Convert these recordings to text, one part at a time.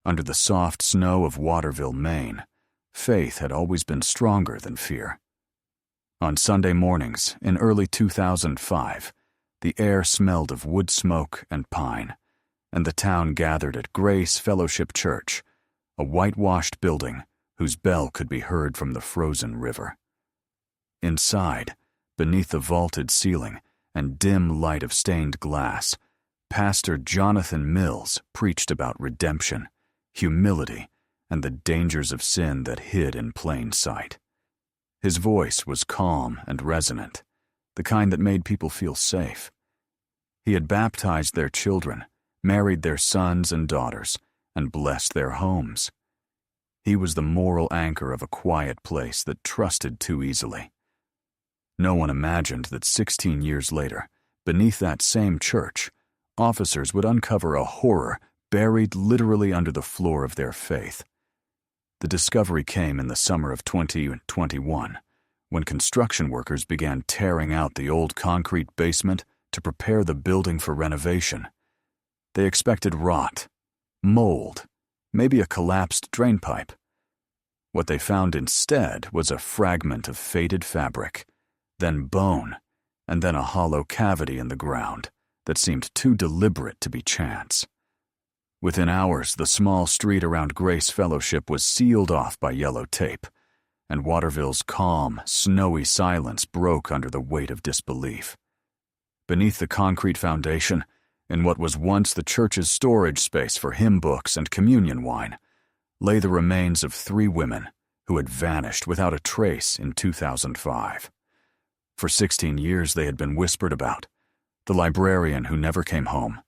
Under the soft snow of Waterville, Maine, faith had always been stronger than fear. On Sunday mornings in early 2005, the air smelled of wood smoke and pine, and the town gathered at Grace Fellowship Church, a whitewashed building whose bell could be heard from the frozen river. Inside, beneath the vaulted ceiling and dim light of stained glass, Pastor Jonathan Mills preached about redemption, humility, and the dangers of sin that hid in plain sight. His voice was calm and resonant, the kind that made people feel safe. He had baptized their children, married their sons and daughters, and blessed their homes. He was the moral anchor of a quiet place that trusted too easily. No one imagined that 16 years later, beneath that same church, officers would uncover a horror buried literally under the floor of their faith. The discovery came in the summer of 2021, when construction workers began tearing out the old concrete basement to prepare the building for renovation. They expected rot, mold, maybe a collapsed drainpipe. What they found instead was a fragment of faded fabric, then bone, and then a hollow cavity in the ground that seemed too deliberate to be chance. Within hours, the small street around Grace Fellowship was sealed off by yellow tape, and Waterville's calm, snowy silence broke under the weight of disbelief. Beneath the concrete foundation, in what was once the church's storage space for hymn books and communion wine, lay the remains of 3 women who had vanished without a trace in 2005. For 16 years they had been whispered about: the librarian who never came home,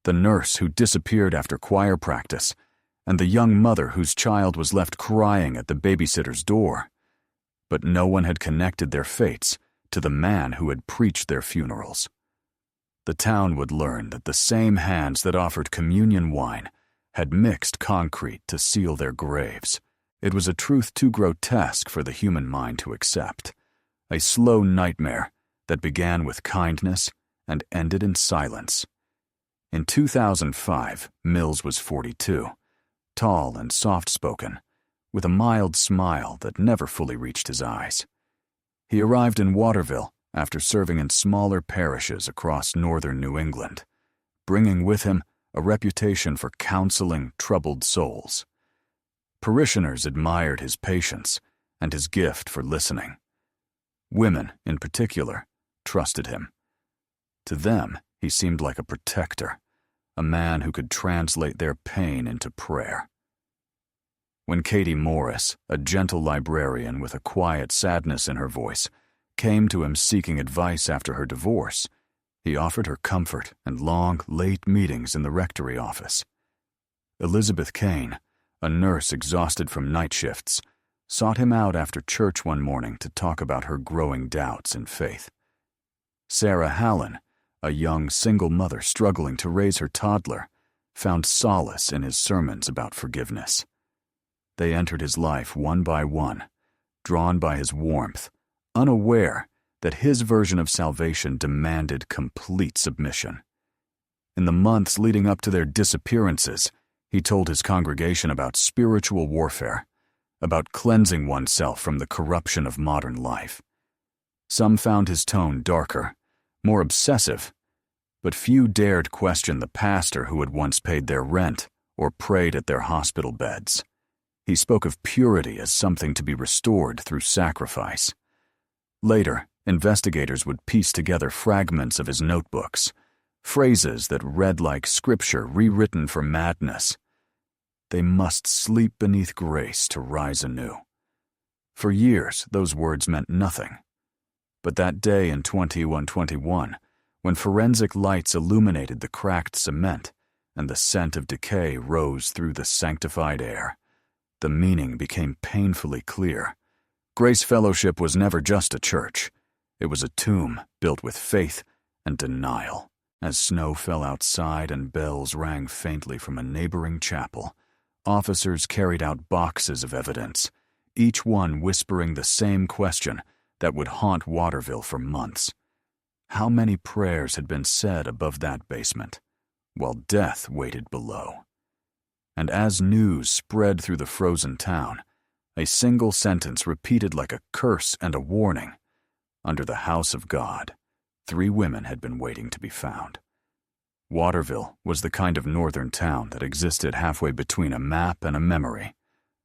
the nurse who disappeared after choir practice, and the young mother whose child was left crying at the babysitter's door. But no one had connected their fates to the man who had preached their funerals. The town would learn that the same hands that offered communion wine had mixed concrete to seal their graves. It was a truth too grotesque for the human mind to accept, a slow nightmare that began with kindness and ended in silence. In 2005, Mills was 42, tall and soft-spoken, with a mild smile that never fully reached his eyes. He arrived in Waterville after serving in smaller parishes across northern New England, bringing with him a reputation for counseling troubled souls. Parishioners admired his patience and his gift for listening. Women, in particular, trusted him. To them, he seemed like a protector, a man who could translate their pain into prayer. When Katie Morris, a gentle librarian with a quiet sadness in her voice, came to him seeking advice after her divorce, he offered her comfort and long, late meetings in the rectory office. Elizabeth Kane, a nurse exhausted from night shifts, sought him out after church one morning to talk about her growing doubts in faith. Sarah Hallen, a young single mother struggling to raise her toddler, found solace in his sermons about forgiveness. They entered his life one by one, drawn by his warmth, unaware that his version of salvation demanded complete submission. In the months leading up to their disappearances, he told his congregation about spiritual warfare, about cleansing oneself from the corruption of modern life. Some found his tone darker, more obsessive, but few dared question the pastor who had once paid their rent or prayed at their hospital beds. He spoke of purity as something to be restored through sacrifice. Later, investigators would piece together fragments of his notebooks, phrases that read like scripture rewritten for madness. They must sleep beneath grace to rise anew. For years, those words meant nothing. But that day in 2121, when forensic lights illuminated the cracked cement and the scent of decay rose through the sanctified air, the meaning became painfully clear. Grace Fellowship was never just a church. It was a tomb built with faith and denial. As snow fell outside and bells rang faintly from a neighboring chapel, officers carried out boxes of evidence, each one whispering the same question that would haunt Waterville for months. How many prayers had been said above that basement, while death waited below? And as news spread through the frozen town, a single sentence repeated like a curse and a warning. Under the house of God, 3 women had been waiting to be found. Waterville was the kind of northern town that existed halfway between a map and a memory,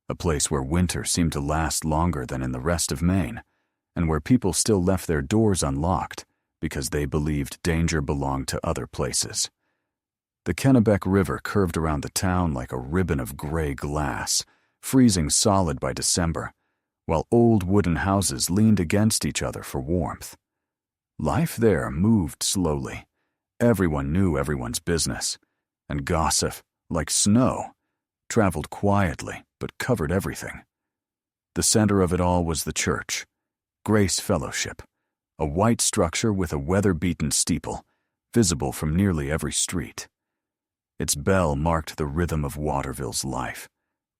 a place where winter seemed to last longer than in the rest of Maine, and where people still left their doors unlocked because they believed danger belonged to other places. The Kennebec River curved around the town like a ribbon of gray glass, freezing solid by December, while old wooden houses leaned against each other for warmth. Life there moved slowly. Everyone knew everyone's business, and gossip, like snow, traveled quietly but covered everything. The center of it all was the church, Grace Fellowship, a white structure with a weather-beaten steeple, visible from nearly every street. Its bell marked the rhythm of Waterville's life: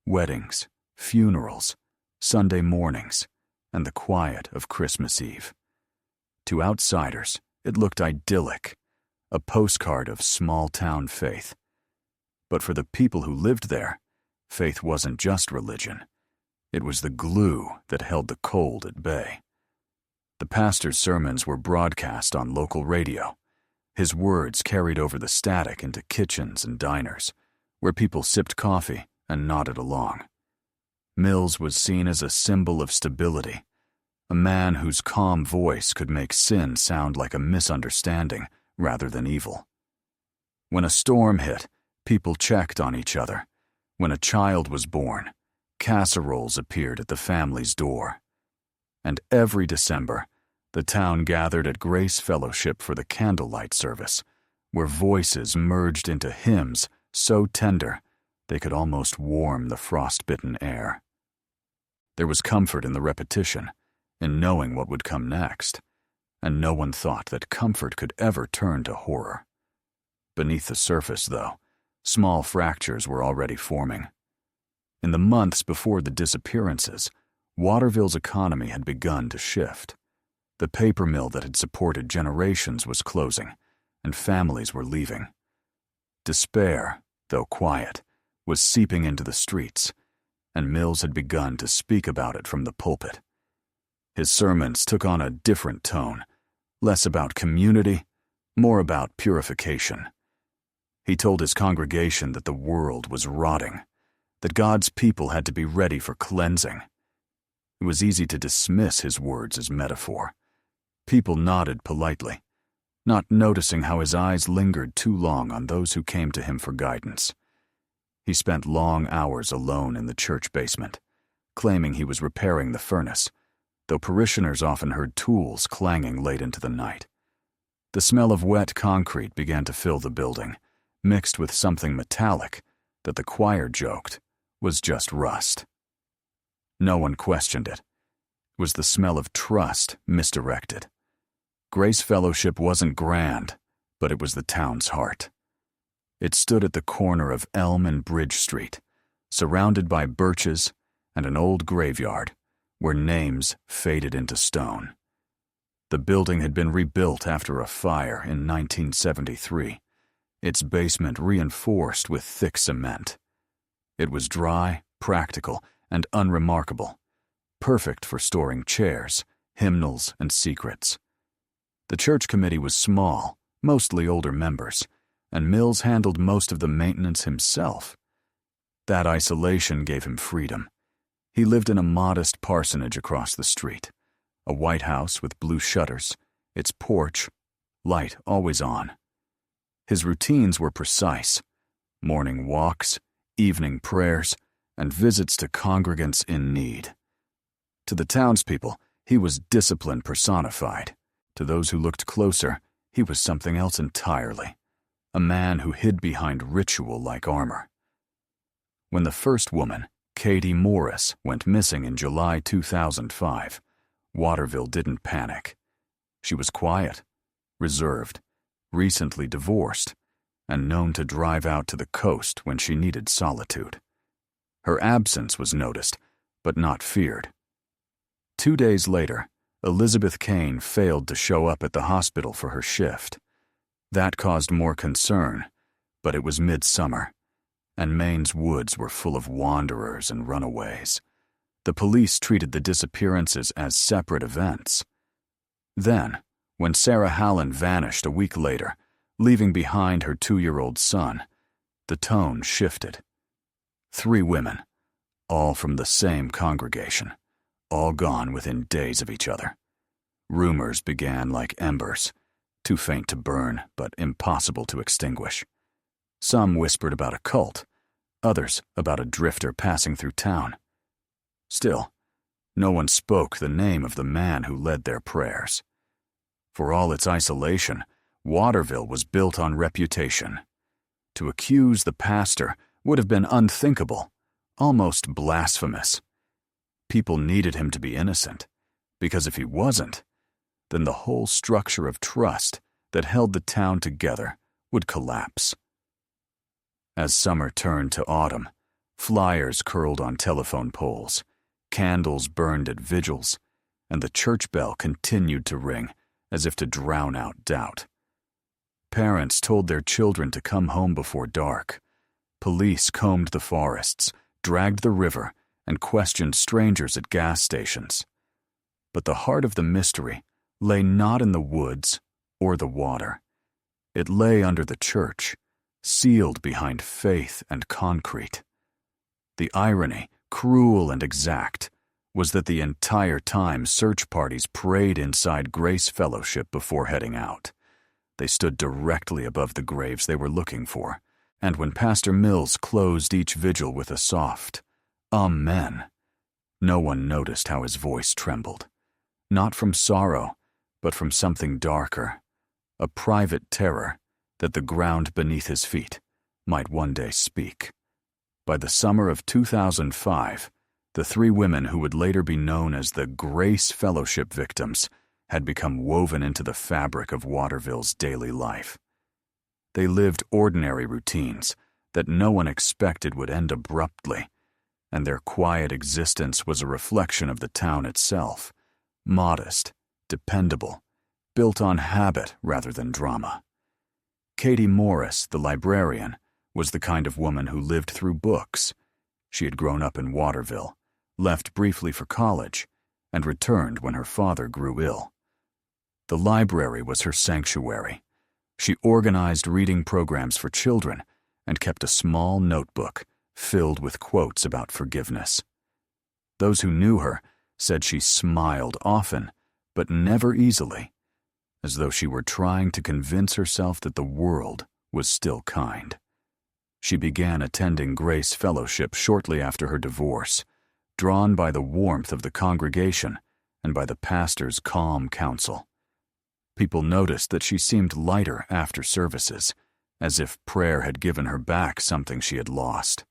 weddings, funerals, Sunday mornings, and the quiet of Christmas Eve. To outsiders, it looked idyllic, a postcard of small-town faith. But for the people who lived there, faith wasn't just religion. It was the glue that held the cold at bay. The pastor's sermons were broadcast on local radio. His words carried over the static into kitchens and diners, where people sipped coffee and nodded along. Mills was seen as a symbol of stability, a man whose calm voice could make sin sound like a misunderstanding rather than evil. When a storm hit, people checked on each other. When a child was born, casseroles appeared at the family's door. And every December, the town gathered at Grace Fellowship for the candlelight service, where voices merged into hymns so tender they could almost warm the frost-bitten air. There was comfort in the repetition, in knowing what would come next, and no one thought that comfort could ever turn to horror. Beneath the surface, though, small fractures were already forming. In the months before the disappearances, Waterville's economy had begun to shift. The paper mill that had supported generations was closing, and families were leaving. Despair, though quiet, was seeping into the streets, and Mills had begun to speak about it from the pulpit. His sermons took on a different tone, less about community, more about purification. He told his congregation that the world was rotting, that God's people had to be ready for cleansing. It was easy to dismiss his words as metaphor. People nodded politely, not noticing how his eyes lingered too long on those who came to him for guidance. He spent long hours alone in the church basement, claiming he was repairing the furnace, though parishioners often heard tools clanging late into the night. The smell of wet concrete began to fill the building, mixed with something metallic that the choir joked was just rust. No one questioned it. It was the smell of trust misdirected. Grace Fellowship wasn't grand, but it was the town's heart. It stood at the corner of Elm and Bridge Street, surrounded by birches and an old graveyard where names faded into stone. The building had been rebuilt after a fire in 1973, its basement reinforced with thick cement. It was dry, practical, and unremarkable, perfect for storing chairs, hymnals, and secrets. The church committee was small, mostly older members, and Mills handled most of the maintenance himself. That isolation gave him freedom. He lived in a modest parsonage across the street, a white house with blue shutters, its porch, light always on. His routines were precise: morning walks, evening prayers, and visits to congregants in need. To the townspeople, he was discipline personified. To those who looked closer, he was something else entirely, a man who hid behind ritual like armor. When the first woman, Katie Morris, went missing in July 2005, Waterville didn't panic. She was quiet, reserved, recently divorced, and known to drive out to the coast when she needed solitude. Her absence was noticed, but not feared. 2 days later, Elizabeth Kane failed to show up at the hospital for her shift. That caused more concern, but it was midsummer, and Maine's woods were full of wanderers and runaways. The police treated the disappearances as separate events. Then, when Sarah Hallen vanished a week later, leaving behind her 2-year-old son, the tone shifted. 3 women, all from the same congregation, all gone within days of each other. Rumors began like embers, too faint to burn but impossible to extinguish. Some whispered about a cult, others about a drifter passing through town. Still, no one spoke the name of the man who led their prayers. For all its isolation, Waterville was built on reputation. To accuse the pastor would have been unthinkable, almost blasphemous. People needed him to be innocent, because if he wasn't, then the whole structure of trust that held the town together would collapse. As summer turned to autumn, flyers curled on telephone poles, candles burned at vigils, and the church bell continued to ring as if to drown out doubt. Parents told their children to come home before dark. Police combed the forests, dragged the river, and questioned strangers at gas stations. But the heart of the mystery lay not in the woods or the water. It lay under the church, sealed behind faith and concrete. The irony, cruel and exact, was that the entire time search parties prayed inside Grace Fellowship before heading out. They stood directly above the graves they were looking for, and when Pastor Mills closed each vigil with a soft, "Amen," no one noticed how his voice trembled. Not from sorrow, but from something darker, a private terror that the ground beneath his feet might one day speak. By the summer of 2005, the 3 women who would later be known as the Grace Fellowship victims had become woven into the fabric of Waterville's daily life. They lived ordinary routines that no one expected would end abruptly, and their quiet existence was a reflection of the town itself, modest, dependable, built on habit rather than drama. Katie Morris, the librarian, was the kind of woman who lived through books. She had grown up in Waterville, left briefly for college, and returned when her father grew ill. The library was her sanctuary. She organized reading programs for children and kept a small notebook filled with quotes about forgiveness. Those who knew her said she smiled often, but never easily, as though she were trying to convince herself that the world was still kind. She began attending Grace Fellowship shortly after her divorce, drawn by the warmth of the congregation and by the pastor's calm counsel. People noticed that she seemed lighter after services, as if prayer had given her back something she had lost.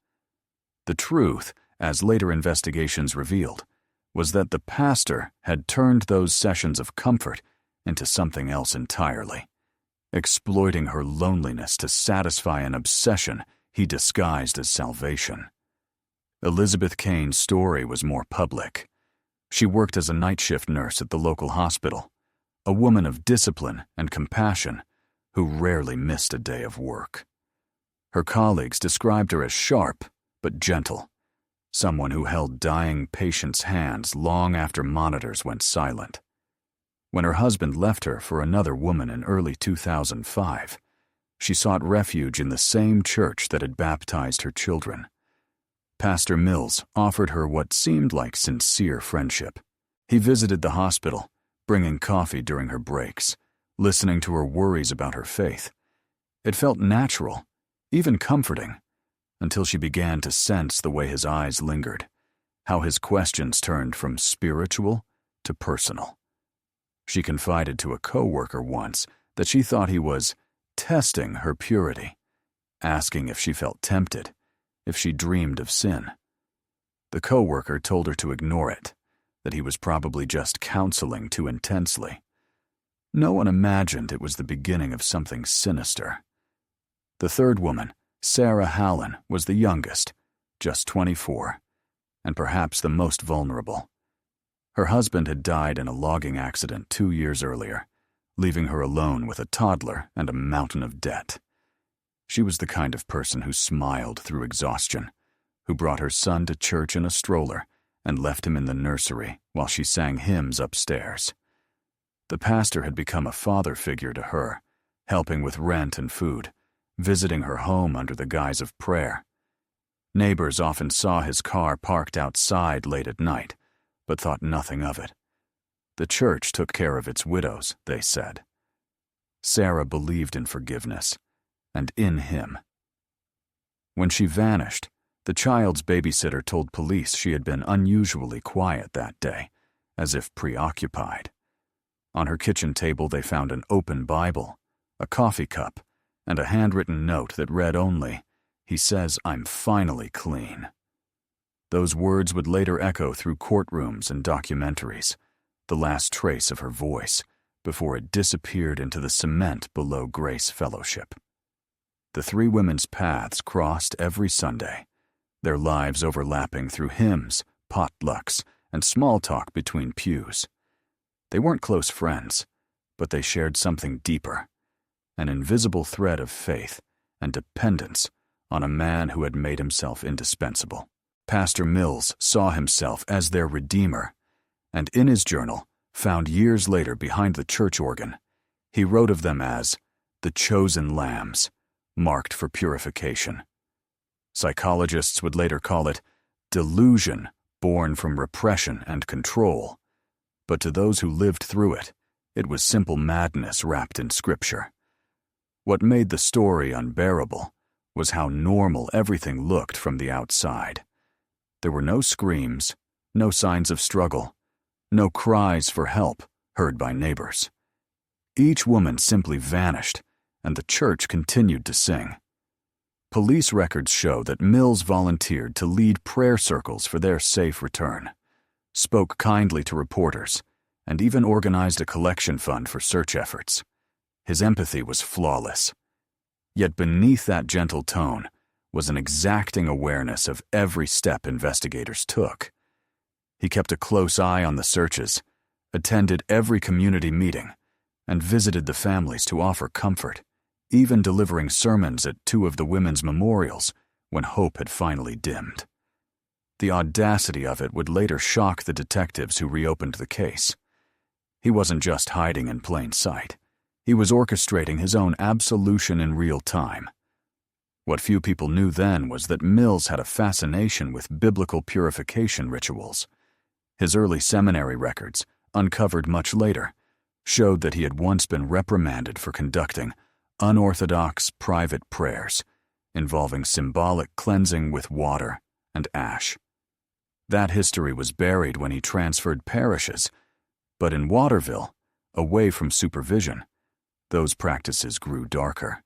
The truth, as later investigations revealed, was that the pastor had turned those sessions of comfort into something else entirely, exploiting her loneliness to satisfy an obsession he disguised as salvation. Elizabeth Kane's story was more public. She worked as a night shift nurse at the local hospital, a woman of discipline and compassion who rarely missed a day of work. Her colleagues described her as sharp but gentle, someone who held dying patients' hands long after monitors went silent. When her husband left her for another woman in early 2005, she sought refuge in the same church that had baptized her children. Pastor Mills offered her what seemed like sincere friendship. He visited the hospital, bringing coffee during her breaks, listening to her worries about her faith. It felt natural, even comforting, until she began to sense the way his eyes lingered, how his questions turned from spiritual to personal. She confided to a coworker once that she thought he was testing her purity, asking if she felt tempted, if she dreamed of sin. The coworker told her to ignore it, that he was probably just counseling too intensely. No one imagined it was the beginning of something sinister. The third woman, Sarah Hallen, was the youngest, just 24, and perhaps the most vulnerable. Her husband had died in a logging accident 2 years earlier, leaving her alone with a toddler and a mountain of debt. She was the kind of person who smiled through exhaustion, who brought her son to church in a stroller and left him in the nursery while she sang hymns upstairs. The pastor had become a father figure to her, helping with rent and food, visiting her home under the guise of prayer. Neighbors often saw his car parked outside late at night, but thought nothing of it. The church took care of its widows, they said. Sarah believed in forgiveness, and in him. When she vanished, the child's babysitter told police she had been unusually quiet that day, as if preoccupied. On her kitchen table they found an open Bible, a coffee cup, and a handwritten note that read only, "He says I'm finally clean." Those words would later echo through courtrooms and documentaries, the last trace of her voice, before it disappeared into the cement below Grace Fellowship. The three women's paths crossed every Sunday, their lives overlapping through hymns, potlucks, and small talk between pews. They weren't close friends, but they shared something deeper, an invisible thread of faith and dependence on a man who had made himself indispensable. Pastor Mills saw himself as their redeemer, and in his journal, found years later behind the church organ, he wrote of them as the chosen lambs, marked for purification. Psychologists would later call it delusion born from repression and control, but to those who lived through it, it was simple madness wrapped in scripture. What made the story unbearable was how normal everything looked from the outside. There were no screams, no signs of struggle, no cries for help heard by neighbors. Each woman simply vanished, and the church continued to sing. Police records show that Mills volunteered to lead prayer circles for their safe return, spoke kindly to reporters, and even organized a collection fund for search efforts. His empathy was flawless. Yet beneath that gentle tone was an exacting awareness of every step investigators took. He kept a close eye on the searches, attended every community meeting, and visited the families to offer comfort, even delivering sermons at two of the women's memorials when hope had finally dimmed. The audacity of it would later shock the detectives who reopened the case. He wasn't just hiding in plain sight. He was orchestrating his own absolution in real time. What few people knew then was that Mills had a fascination with biblical purification rituals. His early seminary records, uncovered much later, showed that he had once been reprimanded for conducting unorthodox private prayers involving symbolic cleansing with water and ash. That history was buried when he transferred parishes, but in Waterville, away from supervision, those practices grew darker.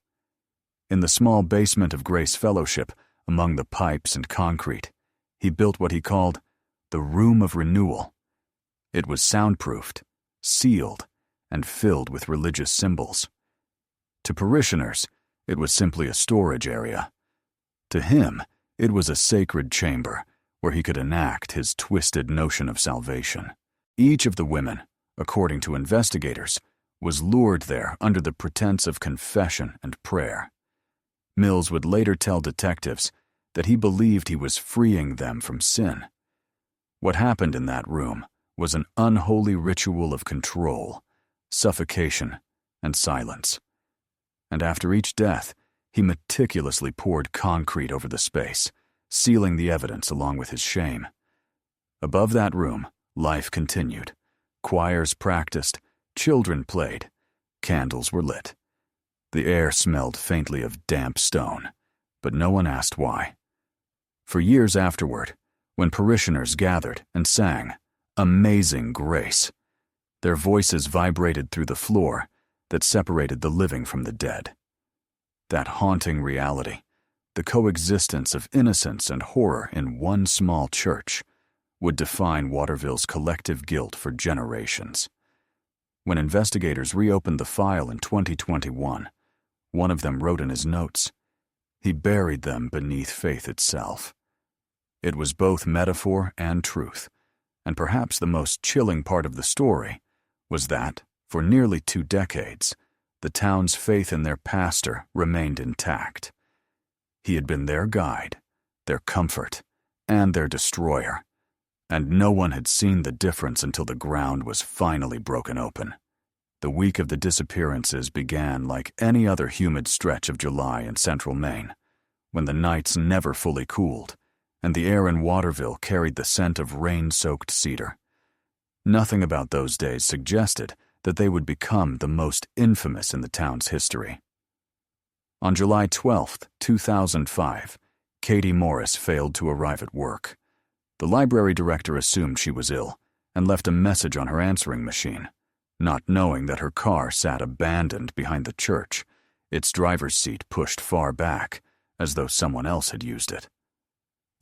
In the small basement of Grace Fellowship, among the pipes and concrete, he built what he called the Room of Renewal. It was soundproofed, sealed, and filled with religious symbols. To parishioners, it was simply a storage area. To him, it was a sacred chamber where he could enact his twisted notion of salvation. Each of the women, according to investigators, was lured there under the pretense of confession and prayer. Mills would later tell detectives that he believed he was freeing them from sin. What happened in that room was an unholy ritual of control, suffocation, and silence. And after each death, he meticulously poured concrete over the space, sealing the evidence along with his shame. Above that room, life continued. Choirs practiced, children played, candles were lit. The air smelled faintly of damp stone, but no one asked why. For years afterward, when parishioners gathered and sang "Amazing Grace," their voices vibrated through the floor that separated the living from the dead. That haunting reality, the coexistence of innocence and horror in one small church, would define Waterville's collective guilt for generations. When investigators reopened the file in 2021, one of them wrote in his notes, "He buried them beneath faith itself." It was both metaphor and truth, and perhaps the most chilling part of the story was that, for nearly 2 decades, the town's faith in their pastor remained intact. He had been their guide, their comfort, and their destroyer, and no one had seen the difference until the ground was finally broken open. The week of the disappearances began like any other humid stretch of July in central Maine, when the nights never fully cooled, and the air in Waterville carried the scent of rain-soaked cedar. Nothing about those days suggested that they would become the most infamous in the town's history. On July 12, 2005, Katie Morris failed to arrive at work. The library director assumed she was ill and left a message on her answering machine, not knowing that her car sat abandoned behind the church, its driver's seat pushed far back, as though someone else had used it.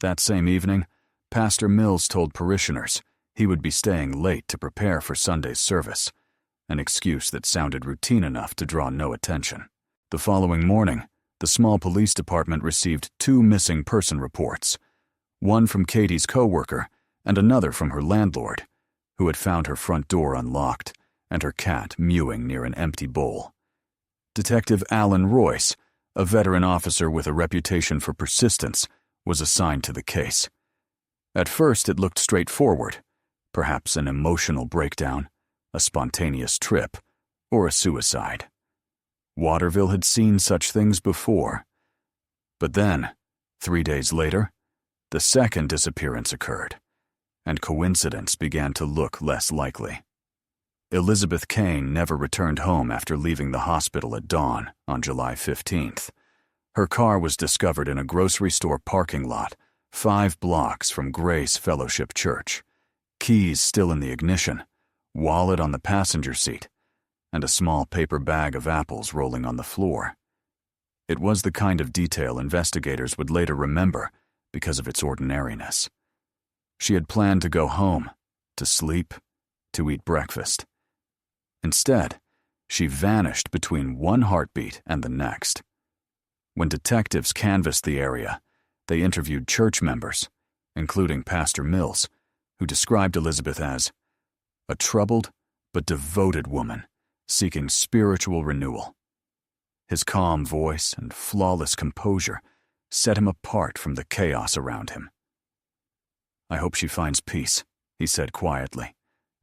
That same evening, Pastor Mills told parishioners he would be staying late to prepare for Sunday's service, an excuse that sounded routine enough to draw no attention. The following morning, the small police department received 2 missing person reports, one from Katie's coworker and another from her landlord, who had found her front door unlocked and her cat mewing near an empty bowl. Detective Alan Royce, a veteran officer with a reputation for persistence, was assigned to the case. At first, it looked straightforward, perhaps an emotional breakdown, a spontaneous trip, or a suicide. Waterville had seen such things before. But then, 3 days later, the second disappearance occurred, and coincidence began to look less likely. Elizabeth Kane never returned home after leaving the hospital at dawn on July 15th. Her car was discovered in a grocery store parking lot 5 blocks from Grace Fellowship Church, keys still in the ignition, wallet on the passenger seat, and a small paper bag of apples rolling on the floor. It was the kind of detail investigators would later remember because of its ordinariness. She had planned to go home, to sleep, to eat breakfast. Instead, she vanished between one heartbeat and the next. When detectives canvassed the area, they interviewed church members, including Pastor Mills, who described Elizabeth as a troubled but devoted woman seeking spiritual renewal. His calm voice and flawless composure set him apart from the chaos around him. "I hope she finds peace," he said quietly,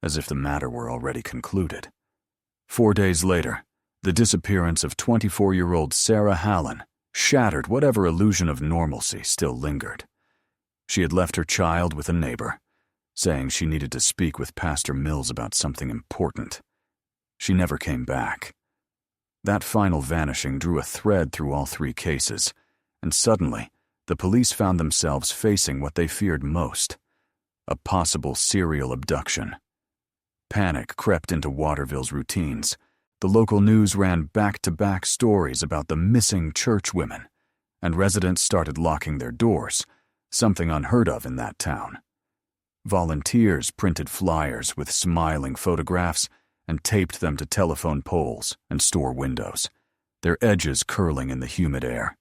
as if the matter were already concluded. 4 days later, the disappearance of 24-year-old Sarah Hallen shattered whatever illusion of normalcy still lingered. She had left her child with a neighbor, saying she needed to speak with Pastor Mills about something important. She never came back. That final vanishing drew a thread through all 3 cases, and suddenly, the police found themselves facing what they feared most: a possible serial abduction. Panic crept into Waterville's routines. The local news ran back-to-back stories about the missing church women, and residents started locking their doors, something unheard of in that town. Volunteers printed flyers with smiling photographs and taped them to telephone poles and store windows, their edges curling in the humid air.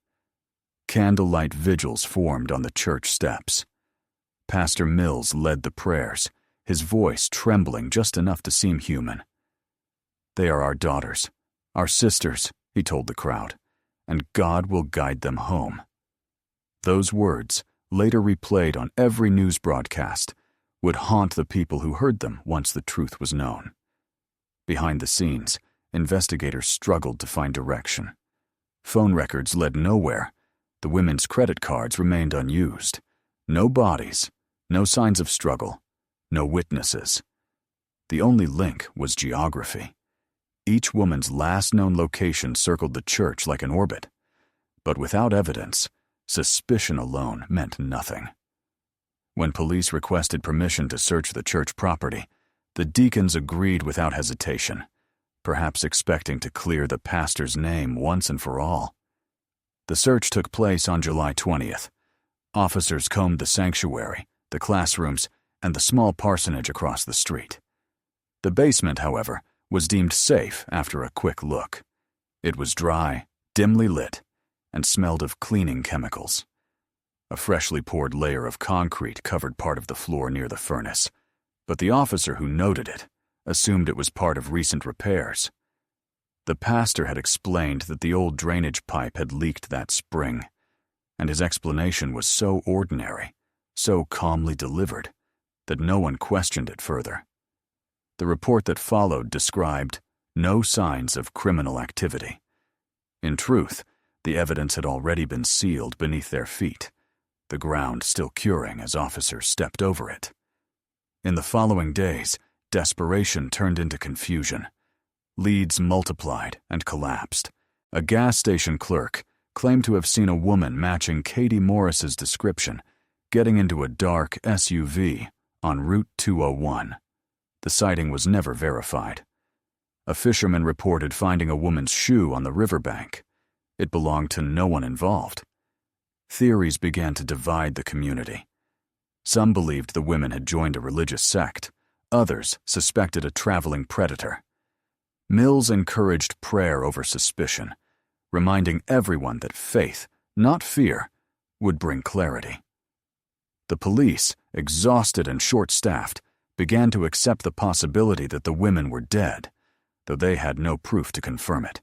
Candlelight vigils formed on the church steps. Pastor Mills led the prayers, his voice trembling just enough to seem human. "They are our daughters, our sisters," he told the crowd, "and God will guide them home." Those words, later replayed on every news broadcast, would haunt the people who heard them once the truth was known. Behind the scenes, investigators struggled to find direction. Phone records led nowhere. The women's credit cards remained unused. No bodies, no signs of struggle, no witnesses. The only link was geography. Each woman's last known location circled the church like an orbit. But without evidence, suspicion alone meant nothing. When police requested permission to search the church property, the deacons agreed without hesitation, perhaps expecting to clear the pastor's name once and for all. The search took place on July 20th. Officers combed the sanctuary, the classrooms, and the small parsonage across the street. The basement, however, was deemed safe after a quick look. It was dry, dimly lit, and smelled of cleaning chemicals. A freshly poured layer of concrete covered part of the floor near the furnace, but the officer who noted it assumed it was part of recent repairs. The pastor had explained that the old drainage pipe had leaked that spring, and his explanation was so ordinary, so calmly delivered, that no one questioned it further. The report that followed described no signs of criminal activity. In truth, the evidence had already been sealed beneath their feet, the ground still curing as officers stepped over it. In the following days, desperation turned into confusion. Leads multiplied and collapsed. A gas station clerk claimed to have seen a woman matching Katie Morris's description getting into a dark SUV on Route 201. The sighting was never verified. A fisherman reported finding a woman's shoe on the riverbank. It belonged to no one involved. Theories began to divide the community. Some believed the women had joined a religious sect. Others suspected a traveling predator. Mills encouraged prayer over suspicion, reminding everyone that faith, not fear, would bring clarity. The police, exhausted and short-staffed, began to accept the possibility that the women were dead, though they had no proof to confirm it.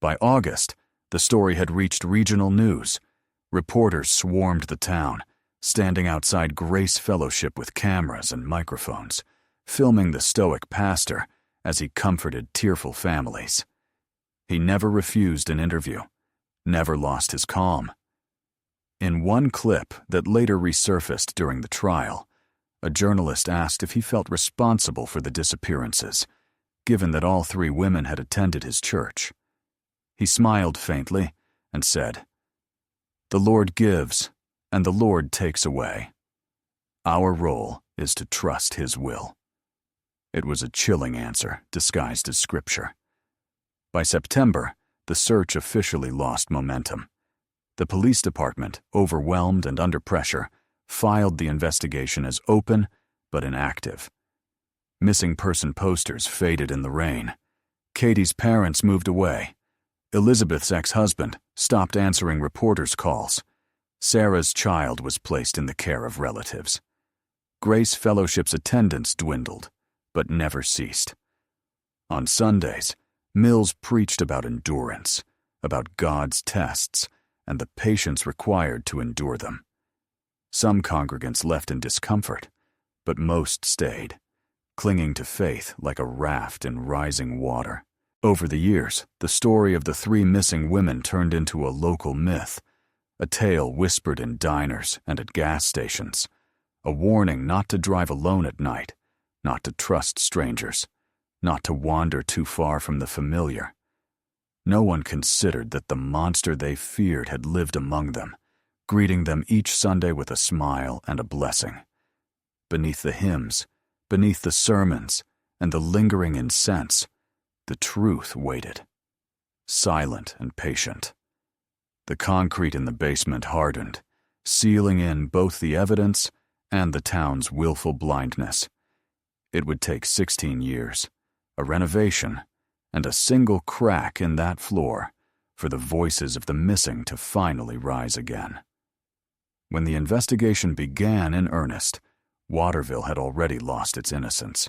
By August, the story had reached regional news. Reporters swarmed the town, standing outside Grace Fellowship with cameras and microphones, filming the stoic pastor as he comforted tearful families. He never refused an interview, never lost his calm. In one clip that later resurfaced during the trial, a journalist asked if he felt responsible for the disappearances, given that all three women had attended his church. He smiled faintly and said, "The Lord gives, and the Lord takes away. Our role is to trust His will." It was a chilling answer disguised as scripture. By September, the search officially lost momentum. The police department, overwhelmed and under pressure, filed the investigation as open but inactive. Missing person posters faded in the rain. Katie's parents moved away. Elizabeth's ex-husband stopped answering reporters' calls. Sarah's child was placed in the care of relatives. Grace Fellowship's attendance dwindled, but never ceased. On Sundays, Mills preached about endurance, about God's tests, and the patience required to endure them. Some congregants left in discomfort, but most stayed, clinging to faith like a raft in rising water. Over the years, the story of the three missing women turned into a local myth, a tale whispered in diners and at gas stations, a warning not to drive alone at night, not to trust strangers, not to wander too far from the familiar. No one considered that the monster they feared had lived among them, greeting them each Sunday with a smile and a blessing. Beneath the hymns, beneath the sermons, and the lingering incense, the truth waited, silent and patient. The concrete in the basement hardened, sealing in both the evidence and the town's willful blindness. It would take 16 years, a renovation, and a single crack in that floor for the voices of the missing to finally rise again. When the investigation began in earnest, Waterville had already lost its innocence.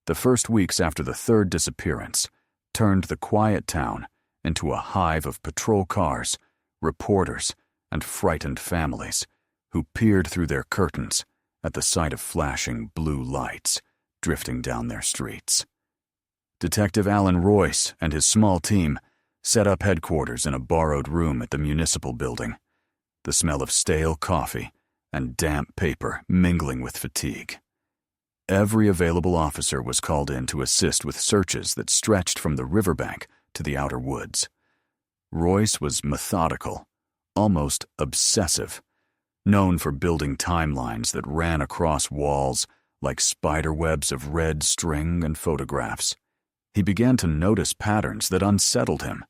The first weeks after the third disappearance turned the quiet town into a hive of patrol cars, reporters, and frightened families who peered through their curtains at the sight of flashing blue lights drifting down their streets. Detective Alan Royce and his small team set up headquarters in a borrowed room at the municipal building, the smell of stale coffee and damp paper mingling with fatigue. Every available officer was called in to assist with searches that stretched from the riverbank to the outer woods. Royce was methodical, almost obsessive, known for building timelines that ran across walls like spiderwebs of red string and photographs. He began to notice patterns that unsettled him.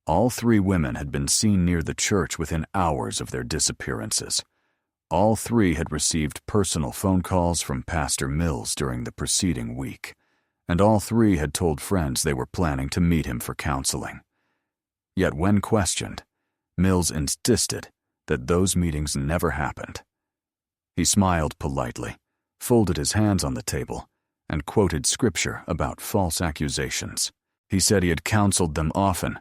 All three women had been seen near the church within hours of their disappearances. All three had received personal phone calls from Pastor Mills during the preceding week, and all three had told friends they were planning to meet him for counseling. Yet when questioned, Mills insisted that those meetings never happened. He smiled politely, folded his hands on the table, and quoted scripture about false accusations. He said he had counseled them often,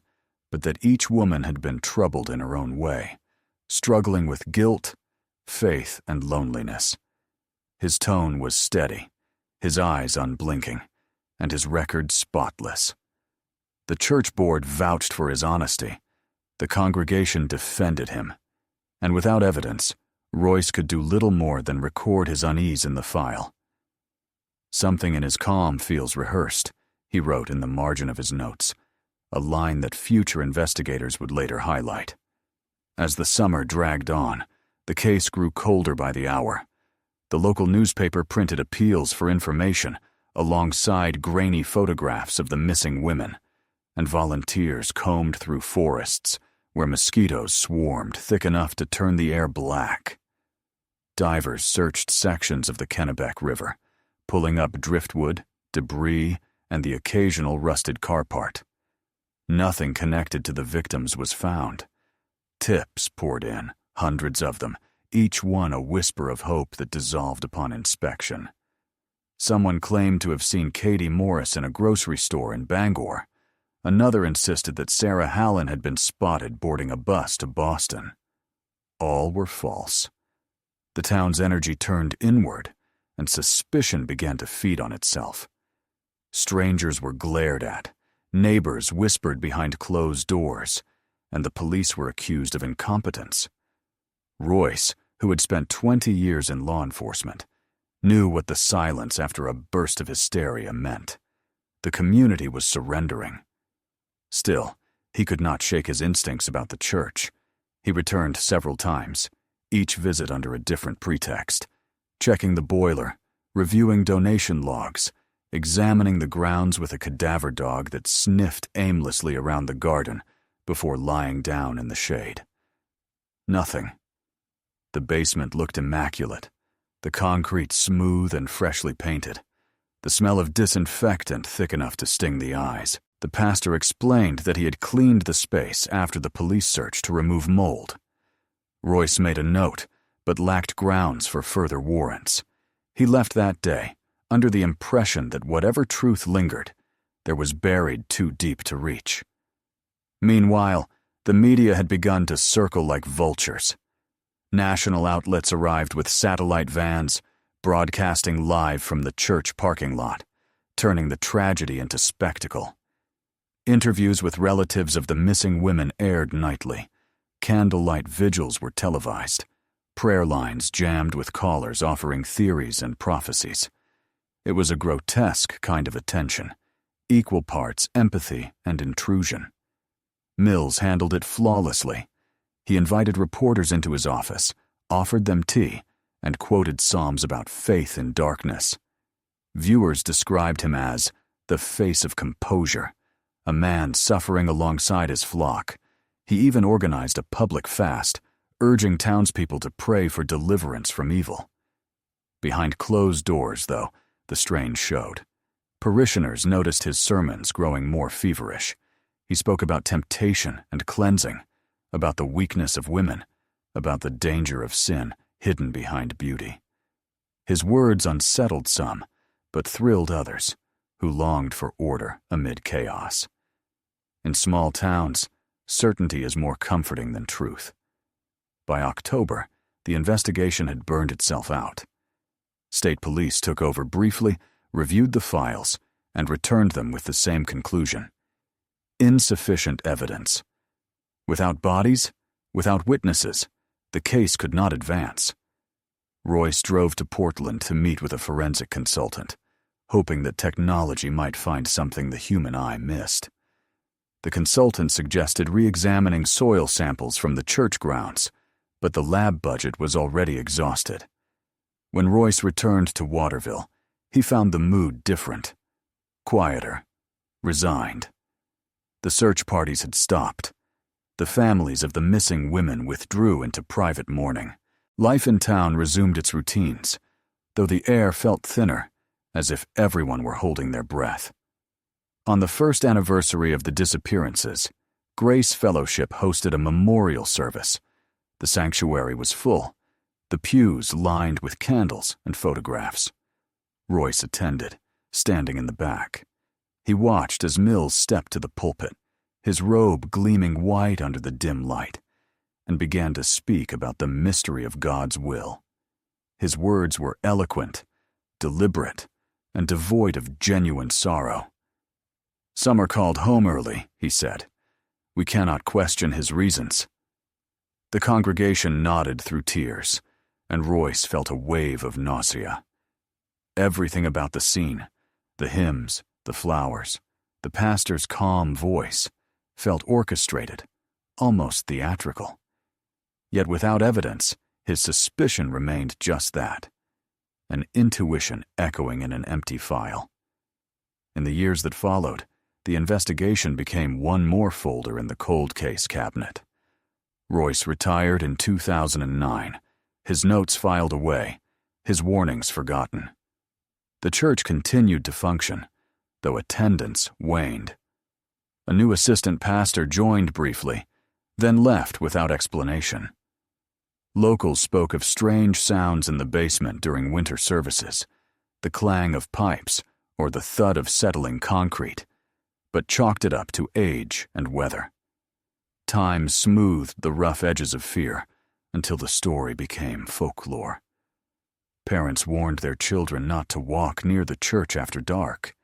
but that each woman had been troubled in her own way, struggling with guilt, faith, and loneliness. His tone was steady, his eyes unblinking, and his record spotless. The church board vouched for his honesty. The congregation defended him. And without evidence, Royce could do little more than record his unease in the file. "Something in his calm feels rehearsed," he wrote in the margin of his notes, a line that future investigators would later highlight. As the summer dragged on, the case grew colder by the hour. The local newspaper printed appeals for information alongside grainy photographs of the missing women, and volunteers combed through forests where mosquitoes swarmed thick enough to turn the air black. Divers searched sections of the Kennebec River, pulling up driftwood, debris, and the occasional rusted car part. Nothing connected to the victims was found. Tips poured in, hundreds of them, each one a whisper of hope that dissolved upon inspection. Someone claimed to have seen Katie Morris in a grocery store in Bangor. Another insisted that Sarah Hallen had been spotted boarding a bus to Boston. All were false. The town's energy turned inward, and suspicion began to feed on itself. Strangers were glared at, neighbors whispered behind closed doors, and the police were accused of incompetence. Royce, who had spent 20 years in law enforcement, knew what the silence after a burst of hysteria meant. The community was surrendering. Still, he could not shake his instincts about the church. He returned several times, each visit under a different pretext, checking the boiler, reviewing donation logs, examining the grounds with a cadaver dog that sniffed aimlessly around the garden before lying down in the shade. Nothing. The basement looked immaculate, the concrete smooth and freshly painted, the smell of disinfectant thick enough to sting the eyes. The pastor explained that he had cleaned the space after the police search to remove mold. Royce made a note, but lacked grounds for further warrants. He left that day, under the impression that whatever truth lingered, there was buried too deep to reach. Meanwhile, the media had begun to circle like vultures. National outlets arrived with satellite vans, broadcasting live from the church parking lot, turning the tragedy into spectacle. Interviews with relatives of the missing women aired nightly. Candlelight vigils were televised. Prayer lines jammed with callers offering theories and prophecies. It was a grotesque kind of attention, equal parts empathy and intrusion. Mills handled it flawlessly. He invited reporters into his office, offered them tea, and quoted psalms about faith in darkness. Viewers described him as the face of composure, a man suffering alongside his flock. He even organized a public fast, urging townspeople to pray for deliverance from evil. Behind closed doors, though, the strain showed. Parishioners noticed his sermons growing more feverish. He spoke about temptation and cleansing, about the weakness of women, about the danger of sin hidden behind beauty. His words unsettled some, but thrilled others, who longed for order amid chaos. In small towns, certainty is more comforting than truth. By October, the investigation had burned itself out. State police took over briefly, reviewed the files, and returned them with the same conclusion: insufficient evidence. Without bodies, without witnesses, the case could not advance. Royce drove to Portland to meet with a forensic consultant, hoping that technology might find something the human eye missed. The consultant suggested re-examining soil samples from the church grounds, but the lab budget was already exhausted. When Royce returned to Waterville, he found the mood different, quieter, resigned. The search parties had stopped. The families of the missing women withdrew into private mourning. Life in town resumed its routines, though the air felt thinner, as if everyone were holding their breath. On the first anniversary of the disappearances, Grace Fellowship hosted a memorial service. The sanctuary was full, the pews lined with candles and photographs. Royce attended, standing in the back. He watched as Mills stepped to the pulpit, his robe gleaming white under the dim light, and began to speak about the mystery of God's will. His words were eloquent, deliberate, and devoid of genuine sorrow. "Some are called home early," he said. "We cannot question his reasons." The congregation nodded through tears, and Royce felt a wave of nausea. Everything about the scene, the hymns, the flowers, the pastor's calm voice, felt orchestrated, almost theatrical. Yet without evidence, his suspicion remained just that, an intuition echoing in an empty file. In the years that followed, the investigation became one more folder in the cold case cabinet. Royce retired in 2009, his notes filed away, his warnings forgotten. The church continued to function, though attendance waned. A new assistant pastor joined briefly, then left without explanation. Locals spoke of strange sounds in the basement during winter services, the clang of pipes or the thud of settling concrete, but chalked it up to age and weather. Time smoothed the rough edges of fear until the story became folklore. Parents warned their children not to walk near the church after dark.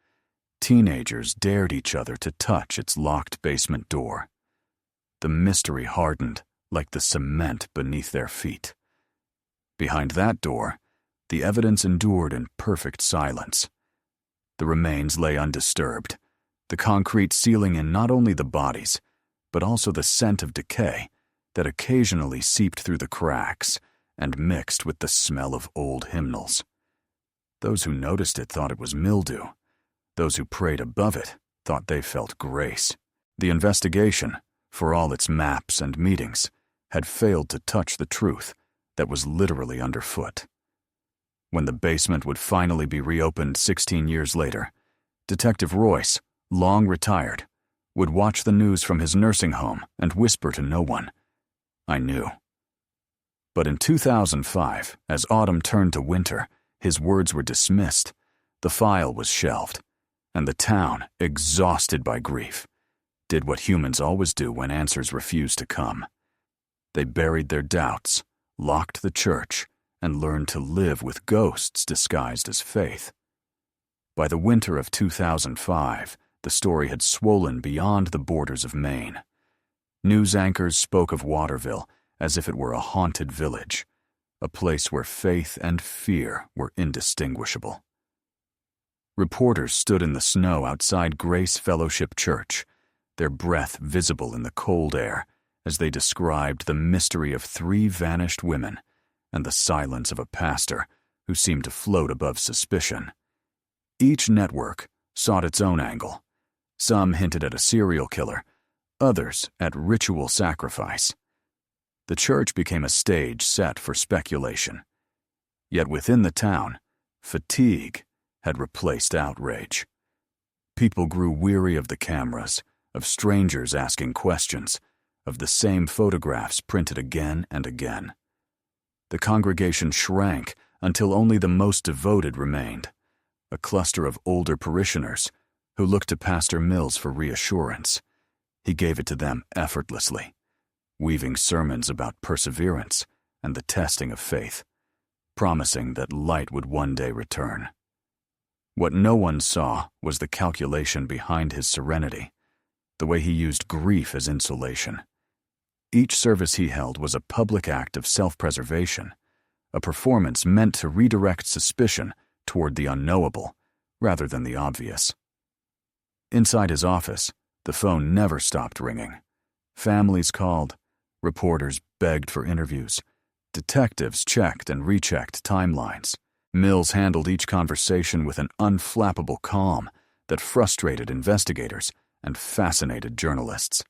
Teenagers dared each other to touch its locked basement door. The mystery hardened like the cement beneath their feet. Behind that door, the evidence endured in perfect silence. The remains lay undisturbed, the concrete sealing in not only the bodies, but also the scent of decay that occasionally seeped through the cracks and mixed with the smell of old hymnals. Those who noticed it thought it was mildew. Those who prayed above it thought they felt grace. The investigation, for all its maps and meetings, had failed to touch the truth that was literally underfoot. When the basement would finally be reopened 16 years later, Detective Royce, long retired, would watch the news from his nursing home and whisper to no one, "I knew." But in 2005, as autumn turned to winter, his words were dismissed, the file was shelved, and the town, exhausted by grief, did what humans always do when answers refuse to come. They buried their doubts, locked the church, and learned to live with ghosts disguised as faith. By the winter of 2005, the story had swollen beyond the borders of Maine. News anchors spoke of Waterville as if it were a haunted village, a place where faith and fear were indistinguishable. Reporters stood in the snow outside Grace Fellowship Church, their breath visible in the cold air as they described the mystery of 3 vanished women and the silence of a pastor who seemed to float above suspicion. Each network sought its own angle. Some hinted at a serial killer, others at ritual sacrifice. The church became a stage set for speculation. Yet within the town, fatigue had replaced outrage. People grew weary of the cameras, of strangers asking questions, of the same photographs printed again and again. The congregation shrank until only the most devoted remained, a cluster of older parishioners who looked to Pastor Mills for reassurance. He gave it to them effortlessly, weaving sermons about perseverance and the testing of faith, promising that light would one day return. What no one saw was the calculation behind his serenity, the way he used grief as insulation. Each service he held was a public act of self-preservation, a performance meant to redirect suspicion toward the unknowable rather than the obvious. Inside his office, the phone never stopped ringing. Families called, reporters begged for interviews, detectives checked and rechecked timelines. Mills handled each conversation with an unflappable calm that frustrated investigators and fascinated journalists.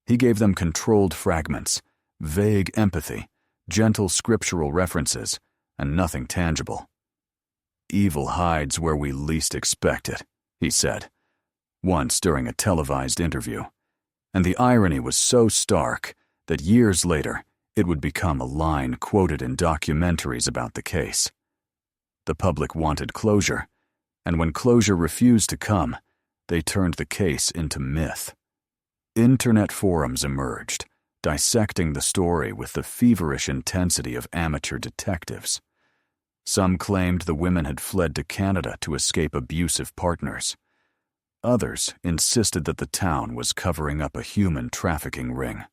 He gave them controlled fragments, vague empathy, gentle scriptural references, and nothing tangible. "Evil hides where we least expect it," he said, once during a televised interview. And the irony was so stark that years later it would become a line quoted in documentaries about the case. The public wanted closure, and when closure refused to come, they turned the case into myth. Internet forums emerged, dissecting the story with the feverish intensity of amateur detectives. Some claimed the women had fled to Canada to escape abusive partners. Others insisted that the town was covering up a human trafficking ring.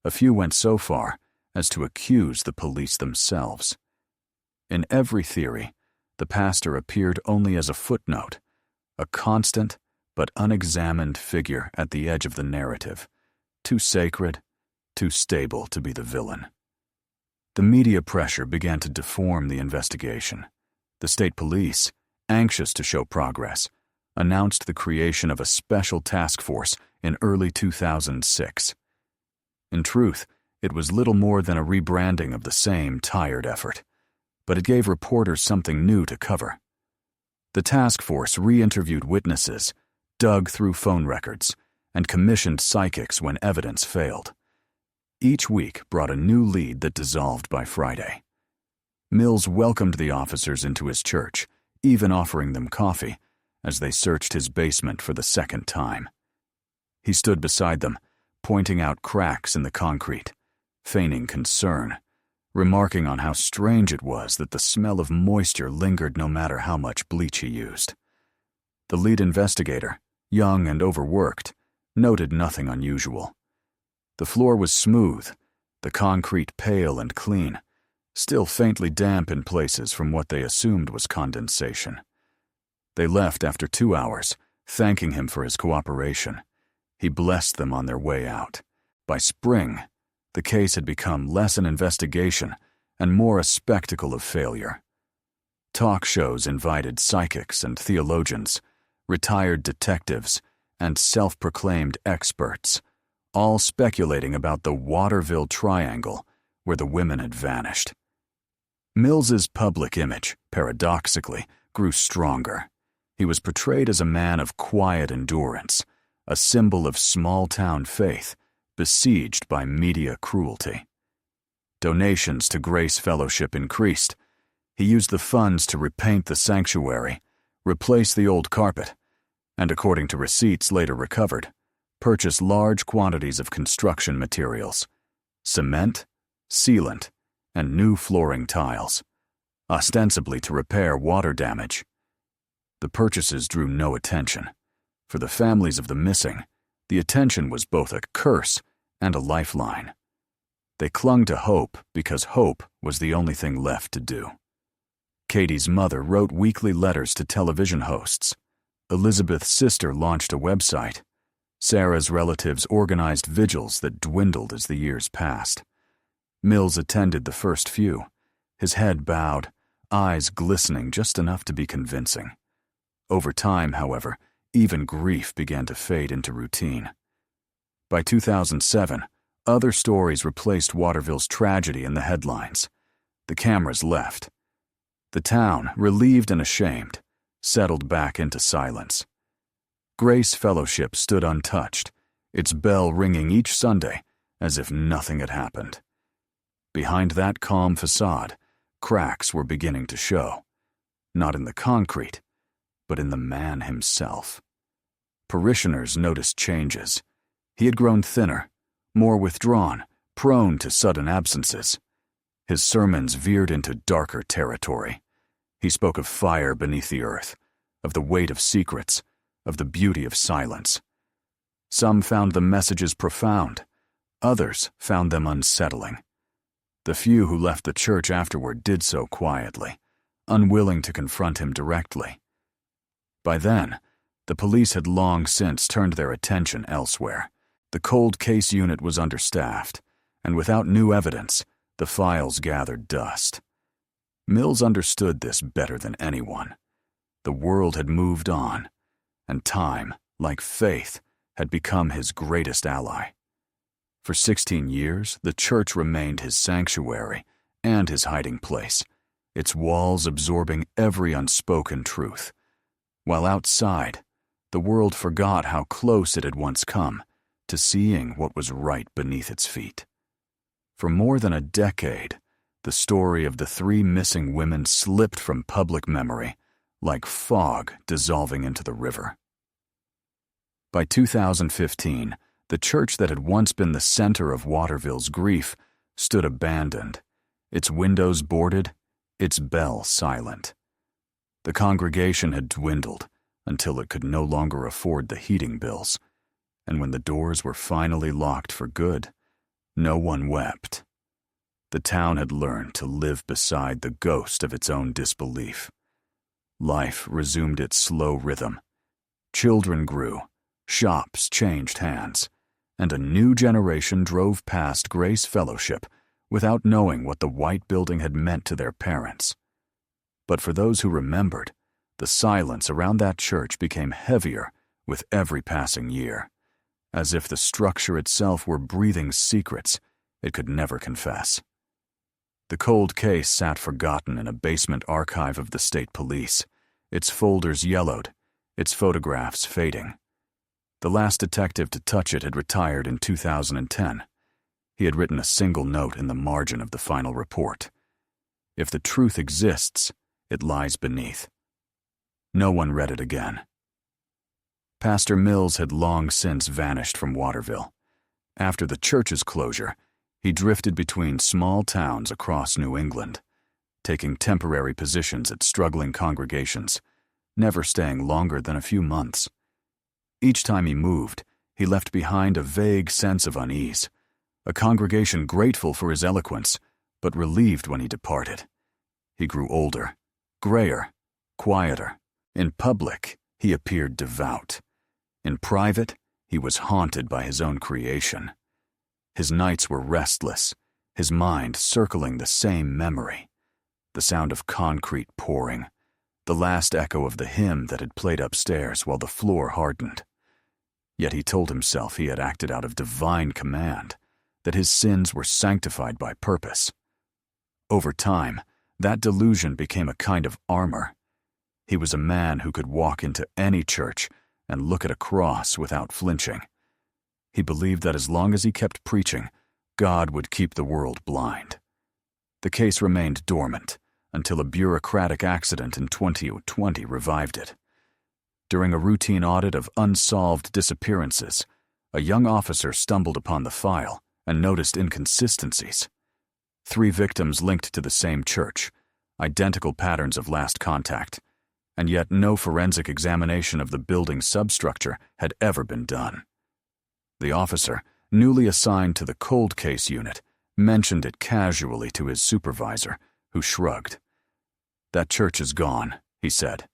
A few went so far as to accuse the police themselves. In every theory, the pastor appeared only as a footnote, a constant but unexamined figure at the edge of the narrative, too sacred, too stable to be the villain. The media pressure began to deform the investigation. The state police, anxious to show progress, announced the creation of a special task force in early 2006. In truth, it was little more than a rebranding of the same tired effort, but it gave reporters something new to cover. The task force re-interviewed witnesses, dug through phone records, and commissioned psychics when evidence failed. Each week brought a new lead that dissolved by Friday. Mills welcomed the officers into his church, even offering them coffee, as they searched his basement for the second time. He stood beside them, pointing out cracks in the concrete, feigning concern, remarking on how strange it was that the smell of moisture lingered no matter how much bleach he used. The lead investigator, young and overworked, noted nothing unusual. The floor was smooth, the concrete pale and clean, still faintly damp in places from what they assumed was condensation. They left after 2 hours, thanking him for his cooperation. He blessed them on their way out. By spring, the case had become less an investigation and more a spectacle of failure. Talk shows invited psychics and theologians, retired detectives, and self-proclaimed experts, all speculating about the Waterville Triangle where the women had vanished. Mills's public image, paradoxically, grew stronger. He was portrayed as a man of quiet endurance, a symbol of small-town faith, besieged by media cruelty. Donations to Grace Fellowship increased. He used the funds to repaint the sanctuary, replace the old carpet, and according to receipts later recovered, purchase large quantities of construction materials, cement, sealant, and new flooring tiles, ostensibly to repair water damage. The purchases drew no attention. For the families of the missing, the attention was both a curse and a lifeline. They clung to hope because hope was the only thing left to do. Katie's mother wrote weekly letters to television hosts. Elizabeth's sister launched a website. Sarah's relatives organized vigils that dwindled as the years passed. Mills attended the first few, his head bowed, eyes glistening just enough to be convincing. Over time, however, even grief began to fade into routine. By 2007, other stories replaced Waterville's tragedy in the headlines. The cameras left. The town, relieved and ashamed, settled back into silence. Grace Fellowship stood untouched, its bell ringing each Sunday as if nothing had happened. Behind that calm facade, cracks were beginning to show, not in the concrete, but in the man himself. Parishioners noticed changes. He had grown thinner, more withdrawn, prone to sudden absences. His sermons veered into darker territory. He spoke of fire beneath the earth, of the weight of secrets, of the beauty of silence. Some found the messages profound. Others found them unsettling. The few who left the church afterward did so quietly, unwilling to confront him directly. By then, the police had long since turned their attention elsewhere. The cold case unit was understaffed, and without new evidence, the files gathered dust. Mills understood this better than anyone. The world had moved on, and time, like faith, had become his greatest ally. For 16 years, the church remained his sanctuary and his hiding place, its walls absorbing every unspoken truth. While outside, the world forgot how close it had once come to seeing what was right beneath its feet. For more than a decade, the story of the 3 missing women slipped from public memory, like fog dissolving into the river. By 2015, The church that had once been the center of Waterville's grief stood abandoned, its windows boarded, its bell silent. The congregation had dwindled until it could no longer afford the heating bills, and when the doors were finally locked for good, no one wept. The town had learned to live beside the ghost of its own disbelief. Life resumed its slow rhythm. Children grew, shops changed hands, and a new generation drove past Grace Fellowship without knowing what the white building had meant to their parents. But for those who remembered, the silence around that church became heavier with every passing year, as if the structure itself were breathing secrets it could never confess. The cold case sat forgotten in a basement archive of the state police, its folders yellowed, its photographs fading. The last detective to touch it had retired in 2010. He had written a single note in the margin of the final report. If the truth exists, it lies beneath. No one read it again. Pastor Mills had long since vanished from Waterville. After the church's closure, he drifted between small towns across New England, taking temporary positions at struggling congregations, never staying longer than a few months. Each time he moved, he left behind a vague sense of unease, a congregation grateful for his eloquence, but relieved when he departed. He grew older, grayer, quieter. In public, he appeared devout. In private, he was haunted by his own creation. His nights were restless, his mind circling the same memory. The sound of concrete pouring, the last echo of the hymn that had played upstairs while the floor hardened. Yet he told himself he had acted out of divine command, that his sins were sanctified by purpose. Over time, that delusion became a kind of armor. He was a man who could walk into any church and look at a cross without flinching. He believed that as long as he kept preaching, God would keep the world blind. The case remained dormant until a bureaucratic accident in 2020 revived it. During a routine audit of unsolved disappearances, a young officer stumbled upon the file and noticed inconsistencies. 3 victims linked to the same church, identical patterns of last contact, and yet no forensic examination of the building's substructure had ever been done. The officer, newly assigned to the cold case unit, mentioned it casually to his supervisor, who shrugged. "That church is gone," he said.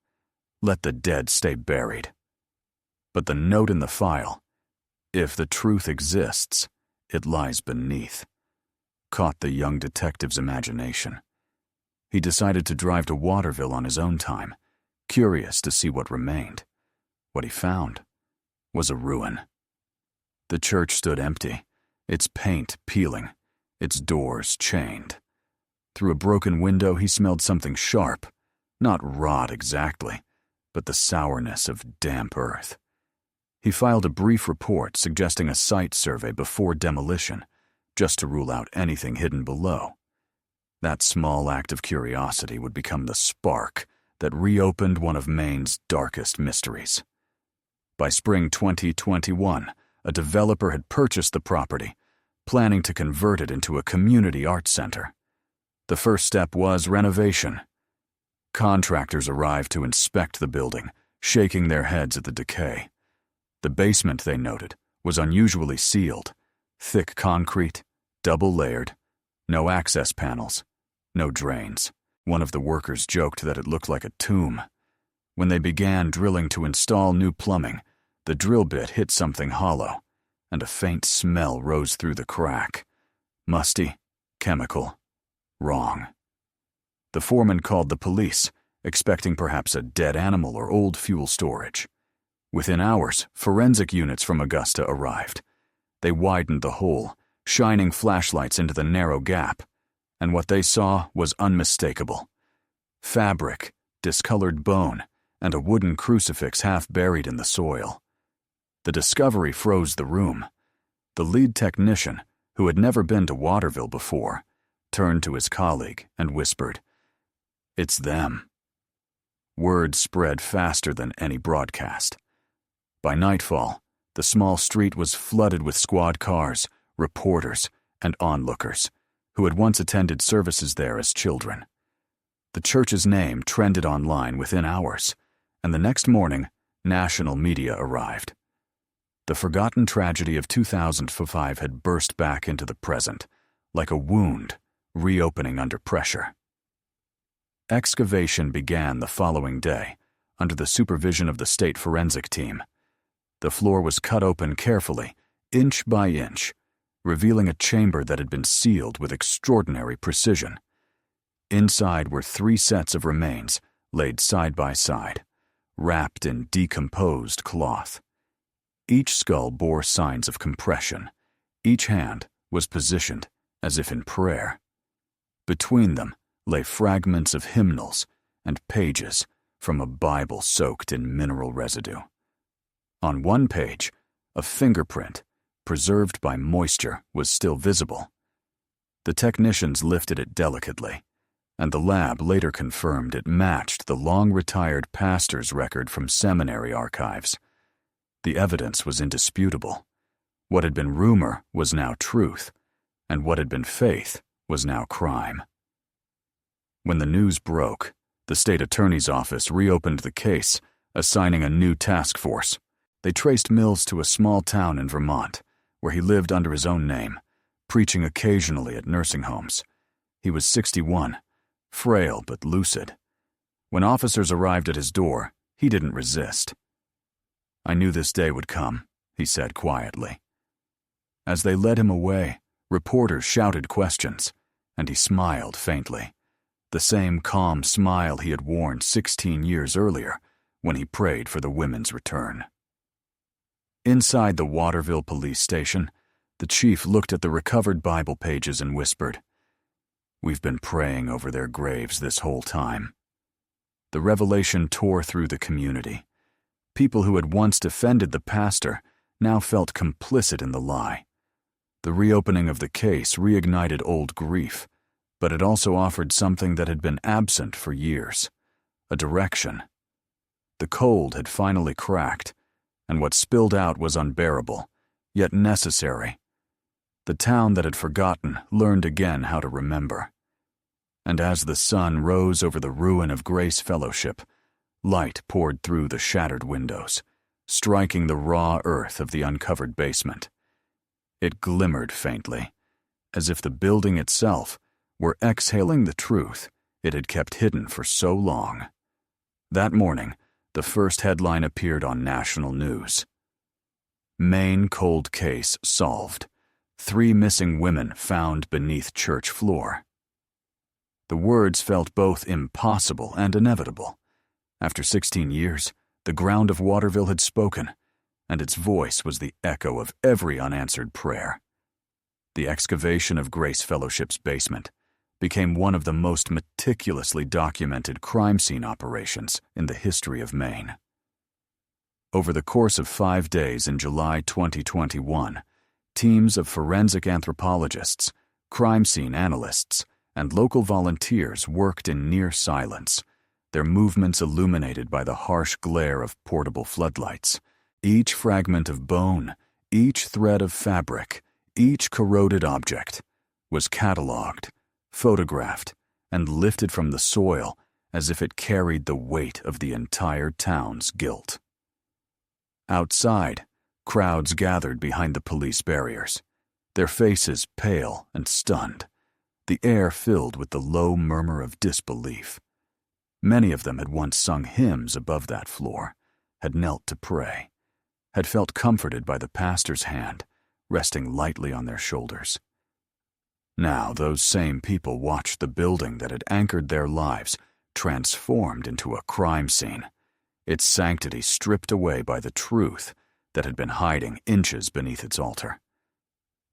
"Let the dead stay buried." But the note in the file, "If the truth exists, it lies beneath," caught the young detective's imagination. He decided to drive to Waterville on his own time, curious to see what remained. What he found was a ruin. The church stood empty, its paint peeling, its doors chained. Through a broken window he smelled something sharp, not rot exactly, but the sourness of damp earth. He filed a brief report suggesting a site survey before demolition, just to rule out anything hidden below. That small act of curiosity would become the spark that reopened one of Maine's darkest mysteries. By spring 2021, a developer had purchased the property, planning to convert it into a community arts center. The first step was renovation. Contractors arrived to inspect the building, shaking their heads at the decay. The basement, they noted, was unusually sealed, thick concrete, double-layered, no access panels, no drains. One of the workers joked that it looked like a tomb. When they began drilling to install new plumbing, the drill bit hit something hollow, and a faint smell rose through the crack. Musty, chemical, wrong. The foreman called the police, expecting perhaps a dead animal or old fuel storage. Within hours, forensic units from Augusta arrived. They widened the hole, shining flashlights into the narrow gap, and what they saw was unmistakable. Fabric, discolored bone, and a wooden crucifix half buried in the soil. The discovery froze the room. The lead technician, who had never been to Waterville before, turned to his colleague and whispered, "It's them." Word spread faster than any broadcast. By nightfall, The small street was flooded with squad cars, reporters, and onlookers who had once attended services there as children. The church's name trended online within hours, and the next morning, national media arrived. The forgotten tragedy of 2005 had burst back into the present, like a wound reopening under pressure. Excavation began the following day, under the supervision of the state forensic team. The floor was cut open carefully, inch by inch, revealing a chamber that had been sealed with extraordinary precision. Inside were 3 sets of remains, laid side by side, wrapped in decomposed cloth. Each skull bore signs of compression. Each hand was positioned as if in prayer. Between them lay fragments of hymnals and pages from a Bible soaked in mineral residue. On one page, a fingerprint, preserved by moisture, was still visible. The technicians lifted it delicately, and the lab later confirmed it matched the long-retired pastor's record from seminary archives. The evidence was indisputable. What had been rumor was now truth, and what had been faith was now crime. When the news broke, the state attorney's office reopened the case, assigning a new task force. They traced Mills to a small town in Vermont, where he lived under his own name, preaching occasionally at nursing homes. He was 61, frail but lucid. When officers arrived at his door, he didn't resist. "I knew this day would come," he said quietly. As they led him away, reporters shouted questions, and he smiled faintly, the same calm smile he had worn 16 years earlier when he prayed for the women's return. Inside the Waterville police station, the chief looked at the recovered Bible pages and whispered, "We've been praying over their graves this whole time." The revelation tore through the community. People who had once defended the pastor now felt complicit in the lie. The reopening of the case reignited old grief, but it also offered something that had been absent for years: a direction. The cold had finally cracked, and what spilled out was unbearable, yet necessary. The town that had forgotten learned again how to remember. And as the sun rose over the ruin of Grace Fellowship, light poured through the shattered windows, striking the raw earth of the uncovered basement. It glimmered faintly, as if the building itself were exhaling the truth it had kept hidden for so long. That morning, the first headline appeared on national news. "Maine cold case solved. 3 missing women found beneath church floor." The words felt both impossible and inevitable. After 16 years, the ground of Waterville had spoken, and its voice was the echo of every unanswered prayer. The excavation of Grace Fellowship's basement became one of the most meticulously documented crime scene operations in the history of Maine. Over the course of 5 days in July 2021, teams of forensic anthropologists, crime scene analysts, and local volunteers worked in near silence, their movements illuminated by the harsh glare of portable floodlights. Each fragment of bone, each thread of fabric, each corroded object was catalogued, photographed, and lifted from the soil as if it carried the weight of the entire town's guilt. Outside, crowds gathered behind the police barriers, their faces pale and stunned, the air filled with the low murmur of disbelief. Many of them had once sung hymns above that floor, had knelt to pray, had felt comforted by the pastor's hand resting lightly on their shoulders. Now those same people watched the building that had anchored their lives transformed into a crime scene, its sanctity stripped away by the truth that had been hiding inches beneath its altar.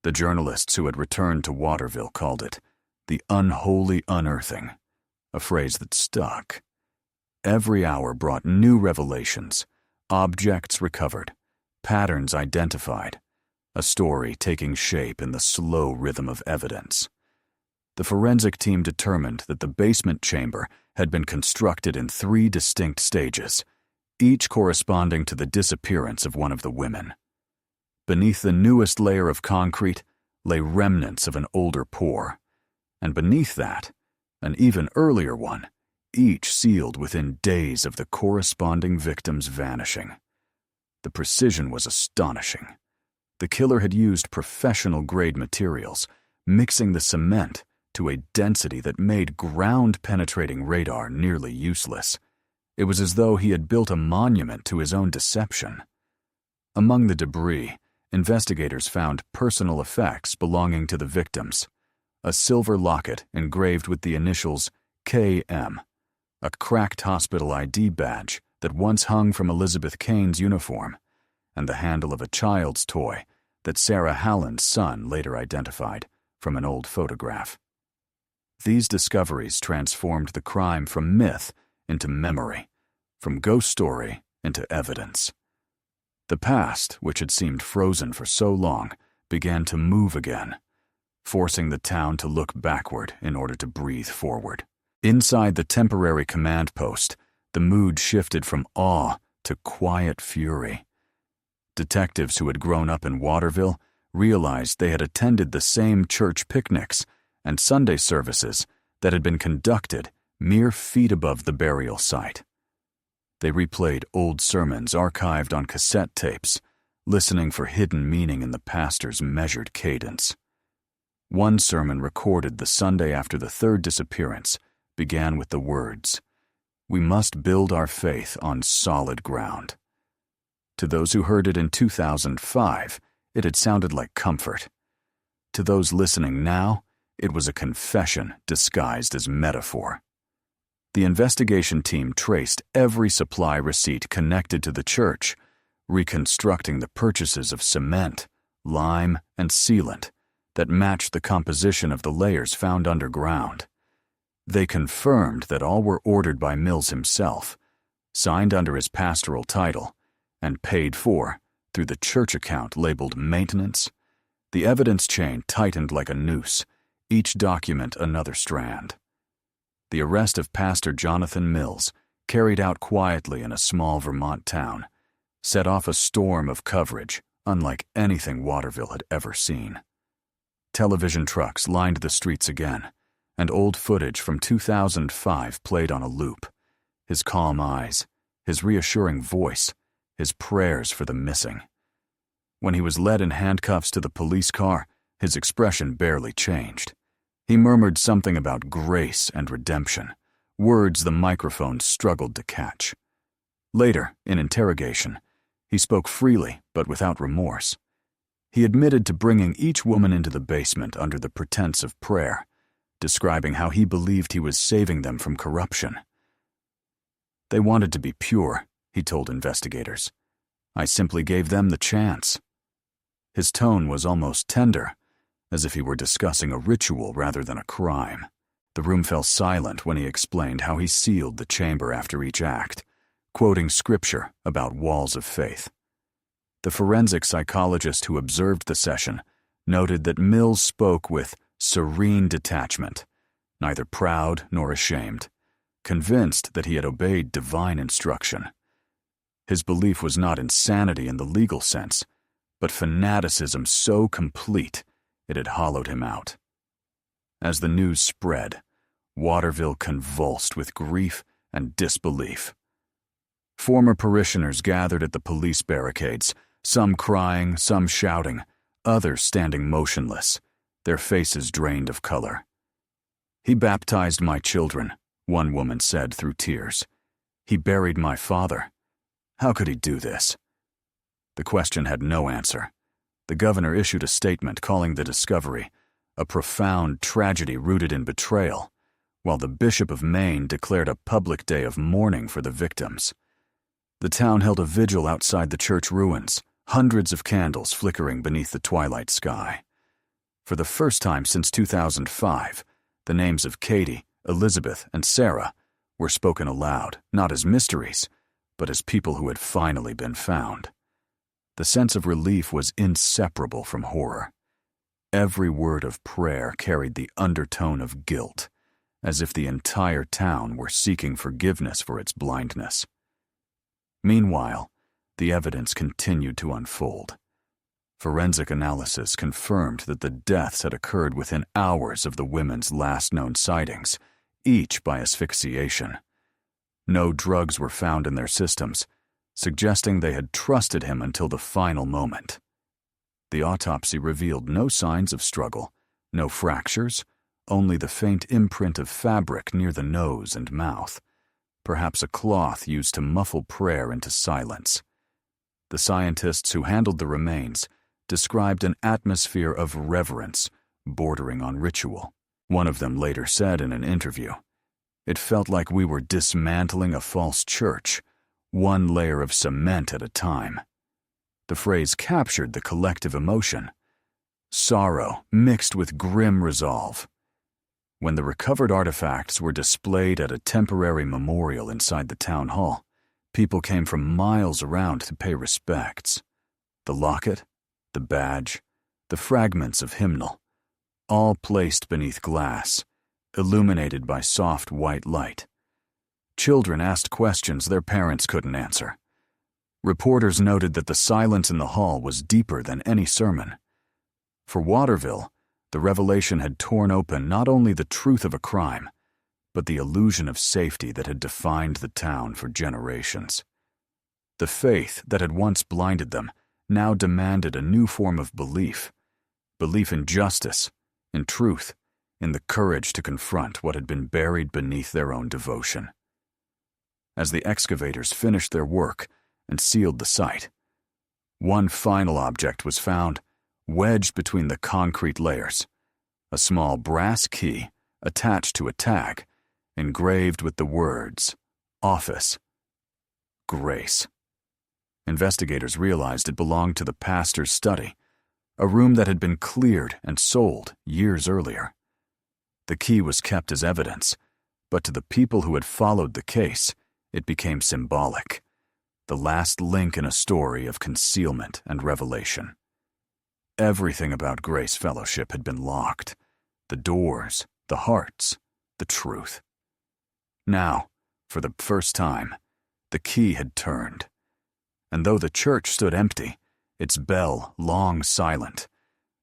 The journalists who had returned to Waterville called it the unholy unearthing, a phrase that stuck. Every hour brought new revelations, objects recovered, patterns identified, a story taking shape in the slow rhythm of evidence. The forensic team determined that the basement chamber had been constructed in 3 distinct stages, each corresponding to the disappearance of one of the women. Beneath the newest layer of concrete lay remnants of an older pour, and beneath that, an even earlier one, each sealed within days of the corresponding victim's vanishing. The precision was astonishing. The killer had used professional-grade materials, mixing the cement to a density that made ground-penetrating radar nearly useless. It was as though he had built a monument to his own deception. Among the debris, investigators found personal effects belonging to the victims: a silver locket engraved with the initials KM, a cracked hospital ID badge that once hung from Elizabeth Kane's uniform, and the handle of a child's toy that Sarah Hallen's son later identified from an old photograph. These discoveries transformed the crime from myth into memory, from ghost story into evidence. The past, which had seemed frozen for so long, began to move again, forcing the town to look backward in order to breathe forward. Inside the temporary command post, the mood shifted from awe to quiet fury. Detectives who had grown up in Waterville realized they had attended the same church picnics and Sunday services that had been conducted mere feet above the burial site. They replayed old sermons archived on cassette tapes, listening for hidden meaning in the pastor's measured cadence. One sermon recorded the Sunday after the third disappearance began with the words, "We must build our faith on solid ground." To those who heard it in 2005, it had sounded like comfort. To those listening now, it was a confession disguised as metaphor. The investigation team traced every supply receipt connected to the church, reconstructing the purchases of cement, lime, and sealant that matched the composition of the layers found underground. They confirmed that all were ordered by Mills himself, signed under his pastoral title, and paid for through the church account labeled maintenance. The evidence chain tightened like a noose, each document another strand. The arrest of Pastor Jonathan Mills, carried out quietly in a small Vermont town, set off a storm of coverage unlike anything Waterville had ever seen. Television trucks lined the streets again, and old footage from 2005 played on a loop. His calm eyes, his reassuring voice, his prayers for the missing. When he was led in handcuffs to the police car, his expression barely changed. He murmured something about grace and redemption, words the microphone struggled to catch. Later, in interrogation, he spoke freely but without remorse. He admitted to bringing each woman into the basement under the pretense of prayer, describing how he believed he was saving them from corruption. "They wanted to be pure," he told investigators. "I simply gave them the chance." His tone was almost tender, as if he were discussing a ritual rather than a crime. The room fell silent when he explained how he sealed the chamber after each act, quoting scripture about walls of faith. The forensic psychologist who observed the session noted that Mills spoke with serene detachment, neither proud nor ashamed, convinced that he had obeyed divine instruction. His belief was not insanity in the legal sense, but fanaticism so complete it had hollowed him out. As the news spread, Waterville convulsed with grief and disbelief. Former parishioners gathered at the police barricades, some crying, some shouting, others standing motionless, their faces drained of color. "He baptized my children," one woman said through tears. "He buried my father. How could he do this?" The question had no answer. The governor issued a statement calling the discovery a profound tragedy rooted in betrayal, while the Bishop of Maine declared a public day of mourning for the victims. The town held a vigil outside the church ruins, hundreds of candles flickering beneath the twilight sky. For the first time since 2005, the names of Katie, Elizabeth, and Sarah were spoken aloud, not as mysteries, but as people who had finally been found. The sense of relief was inseparable from horror. Every word of prayer carried the undertone of guilt, as if the entire town were seeking forgiveness for its blindness. Meanwhile, the evidence continued to unfold. Forensic analysis confirmed that the deaths had occurred within hours of the women's last known sightings, each by asphyxiation. No drugs were found in their systems, suggesting they had trusted him until the final moment. The autopsy revealed no signs of struggle, no fractures, only the faint imprint of fabric near the nose and mouth, perhaps a cloth used to muffle prayer into silence. The scientists who handled the remains described an atmosphere of reverence bordering on ritual. One of them later said in an interview, "It felt like we were dismantling a false church, one layer of cement at a time." The phrase captured the collective emotion, sorrow mixed with grim resolve. When the recovered artifacts were displayed at a temporary memorial inside the town hall, people came from miles around to pay respects. The locket, the badge, the fragments of hymnal, all placed beneath glass, illuminated by soft white light. Children asked questions their parents couldn't answer. Reporters noted that the silence in the hall was deeper than any sermon. For Waterville, the revelation had torn open not only the truth of a crime, but the illusion of safety that had defined the town for generations. The faith that had once blinded them now demanded a new form of belief in justice, in truth, in the courage to confront what had been buried beneath their own devotion. As the excavators finished their work and sealed the site, one final object was found, wedged between the concrete layers, a small brass key attached to a tag, engraved with the words, "Office, Grace." Investigators realized it belonged to the pastor's study, a room that had been cleared and sold years earlier. The key was kept as evidence, but to the people who had followed the case, it became symbolic, the last link in a story of concealment and revelation. Everything about Grace Fellowship had been locked, the doors, the hearts, the truth. Now, for the first time, the key had turned. And though the church stood empty, its bell long silent,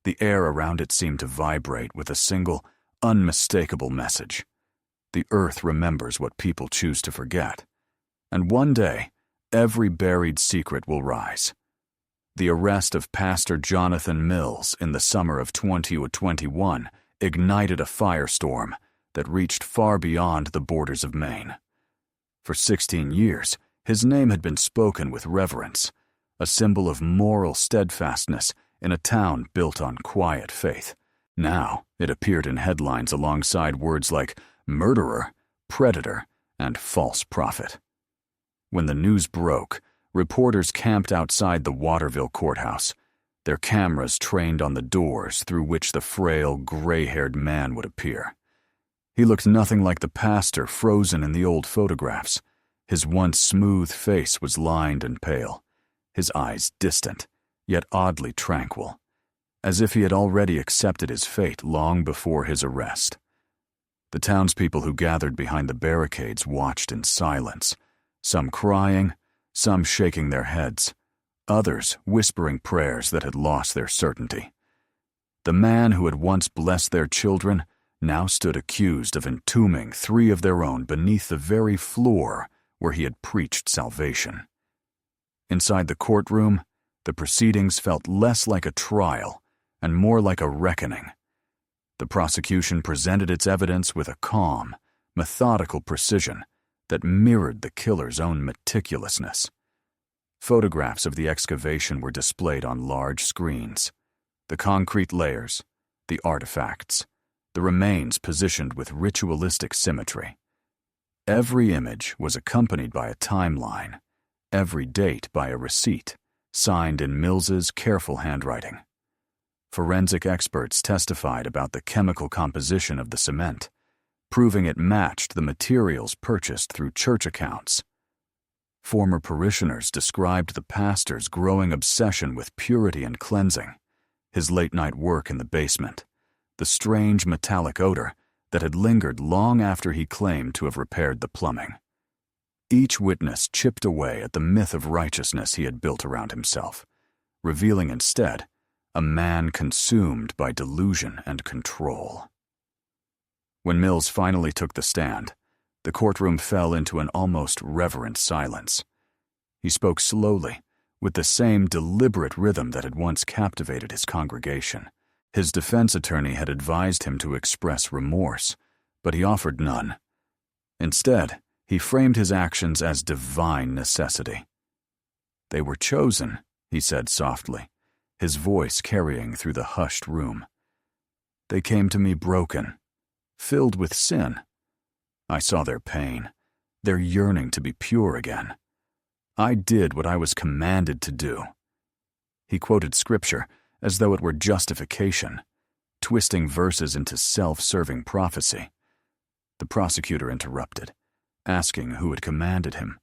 the air around it seemed to vibrate with a single, unmistakable message. The earth remembers what people choose to forget. And one day, every buried secret will rise. The arrest of Pastor Jonathan Mills in the summer of 2021 ignited a firestorm that reached far beyond the borders of Maine. For 16 years, his name had been spoken with reverence, a symbol of moral steadfastness in a town built on quiet faith. Now, it appeared in headlines alongside words like murderer, predator, and false prophet. When the news broke, reporters camped outside the Waterville courthouse, their cameras trained on the doors through which the frail, gray-haired man would appear. He looked nothing like the pastor frozen in the old photographs. His once smooth face was lined and pale, his eyes distant, yet oddly tranquil, as if he had already accepted his fate long before his arrest. The townspeople who gathered behind the barricades watched in silence, some crying, some shaking their heads, others whispering prayers that had lost their certainty. The man who had once blessed their children now stood accused of entombing 3 of their own beneath the very floor where he had preached salvation. Inside the courtroom, the proceedings felt less like a trial and more like a reckoning. The prosecution presented its evidence with a calm, methodical precision that mirrored the killer's own meticulousness. Photographs of the excavation were displayed on large screens. The concrete layers, the artifacts, the remains positioned with ritualistic symmetry. Every image was accompanied by a timeline, every date by a receipt, signed in Mills's careful handwriting. Forensic experts testified about the chemical composition of the cement, proving it matched the materials purchased through church accounts. Former parishioners described the pastor's growing obsession with purity and cleansing, his late-night work in the basement, the strange metallic odor that had lingered long after he claimed to have repaired the plumbing. Each witness chipped away at the myth of righteousness he had built around himself, revealing instead a man consumed by delusion and control. When Mills finally took the stand, the courtroom fell into an almost reverent silence. He spoke slowly, with the same deliberate rhythm that had once captivated his congregation. His defense attorney had advised him to express remorse, but he offered none. Instead, he framed his actions as divine necessity. "They were chosen," he said softly, his voice carrying through the hushed room. "They came to me broken, filled with sin. I saw their pain, their yearning to be pure again. I did what I was commanded to do." He quoted scripture as though it were justification, twisting verses into self-serving prophecy. The prosecutor interrupted, asking who had commanded him.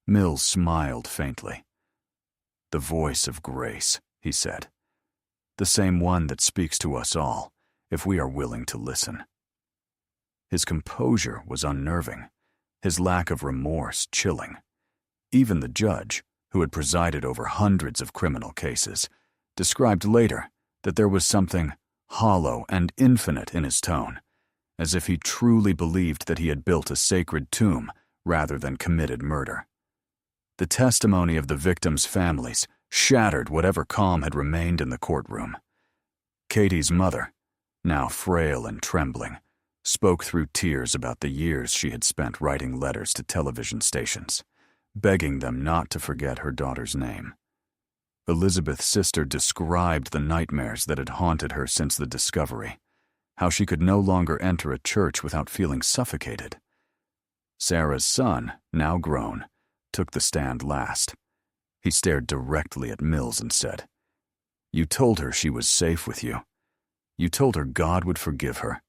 Mills smiled faintly. "The voice of grace," he said. "The same one that speaks to us all, if we are willing to listen." His composure was unnerving, his lack of remorse chilling. Even the judge, who had presided over hundreds of criminal cases, described later that there was something hollow and infinite in his tone, as if he truly believed that he had built a sacred tomb rather than committed murder. The testimony of the victims' families shattered whatever calm had remained in the courtroom. Katie's mother, now frail and trembling, spoke through tears about the years she had spent writing letters to television stations, begging them not to forget her daughter's name. Elizabeth's sister described the nightmares that had haunted her since the discovery, how she could no longer enter a church without feeling suffocated. Sarah's son, now grown, took the stand last. He stared directly at Mills and said, "You told her she was safe with you. You told her God would forgive her.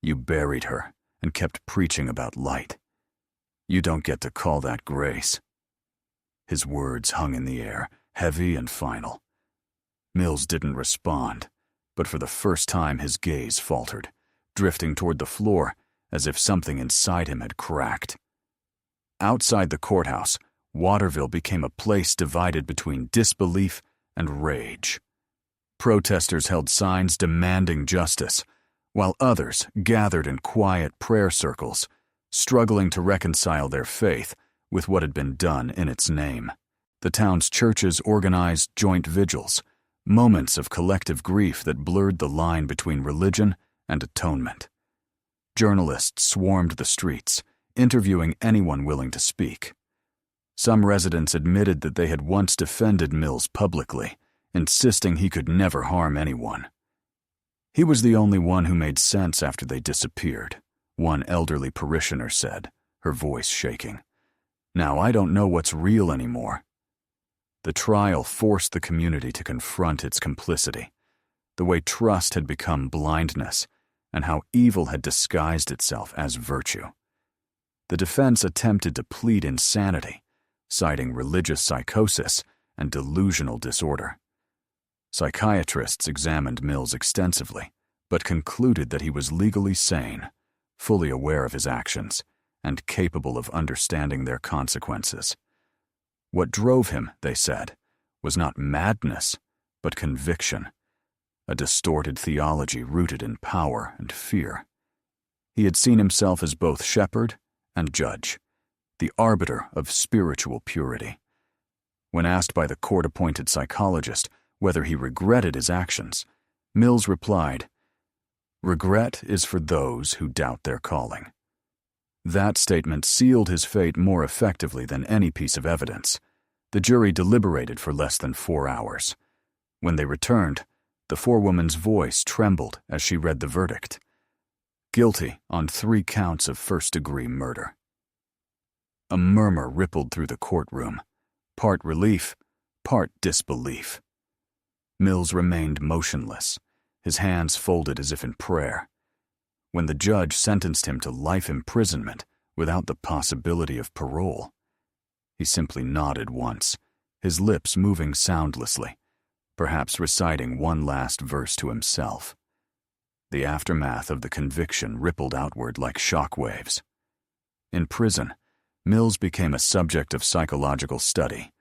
You buried her and kept preaching about light. You don't get to call that grace." His words hung in the air, heavy and final. Mills didn't respond, but for the first time his gaze faltered, drifting toward the floor as if something inside him had cracked. Outside the courthouse, Waterville became a place divided between disbelief and rage. Protesters held signs demanding justice, while others gathered in quiet prayer circles, struggling to reconcile their faith with what had been done in its name. The town's churches organized joint vigils, moments of collective grief that blurred the line between religion and atonement. Journalists swarmed the streets, interviewing anyone willing to speak. Some residents admitted that they had once defended Mills publicly, insisting he could never harm anyone. "He was the only one who made sense after they disappeared," one elderly parishioner said, her voice shaking. "Now I don't know what's real anymore." The trial forced the community to confront its complicity, the way trust had become blindness, and how evil had disguised itself as virtue. The defense attempted to plead insanity, citing religious psychosis and delusional disorder. Psychiatrists examined Mills extensively, but concluded that he was legally sane, fully aware of his actions, and capable of understanding their consequences. What drove him, they said, was not madness, but conviction, a distorted theology rooted in power and fear. He had seen himself as both shepherd and judge, the arbiter of spiritual purity. When asked by the court-appointed psychologist whether he regretted his actions, Mills replied, "Regret is for those who doubt their calling." That statement sealed his fate more effectively than any piece of evidence. The jury deliberated for less than 4 hours. When they returned, the forewoman's voice trembled as she read the verdict. Guilty on 3 counts of first-degree murder. A murmur rippled through the courtroom, part relief, part disbelief. Mills remained motionless, his hands folded as if in prayer. When the judge sentenced him to life imprisonment without the possibility of parole, he simply nodded once, his lips moving soundlessly, perhaps reciting one last verse to himself. The aftermath of the conviction rippled outward like shock waves. In prison, Mills became a subject of psychological study,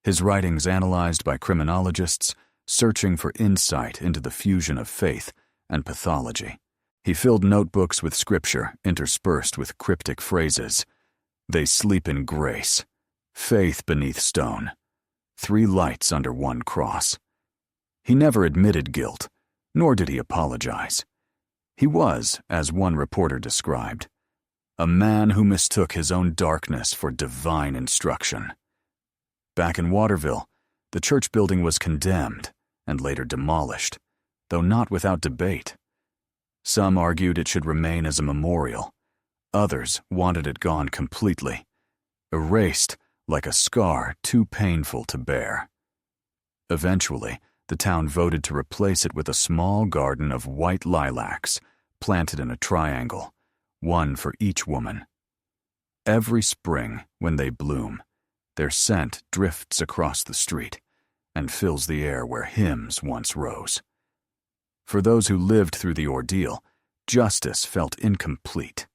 his writings analyzed by criminologists, searching for insight into the fusion of faith and pathology. He filled notebooks with scripture interspersed with cryptic phrases. They sleep in grace, faith beneath stone, 3 lights under 1 cross. He never admitted guilt, nor did he apologize. He was, as one reporter described, a man who mistook his own darkness for divine instruction. Back in Waterville, the church building was condemned and later demolished, though not without debate. Some argued it should remain as a memorial. Others wanted it gone completely, erased like a scar too painful to bear. Eventually, the town voted to replace it with a small garden of white lilacs planted in a triangle, 1 for each woman. Every spring, when they bloom, their scent drifts across the street and fills the air where hymns once rose. For those who lived through the ordeal, justice felt incomplete.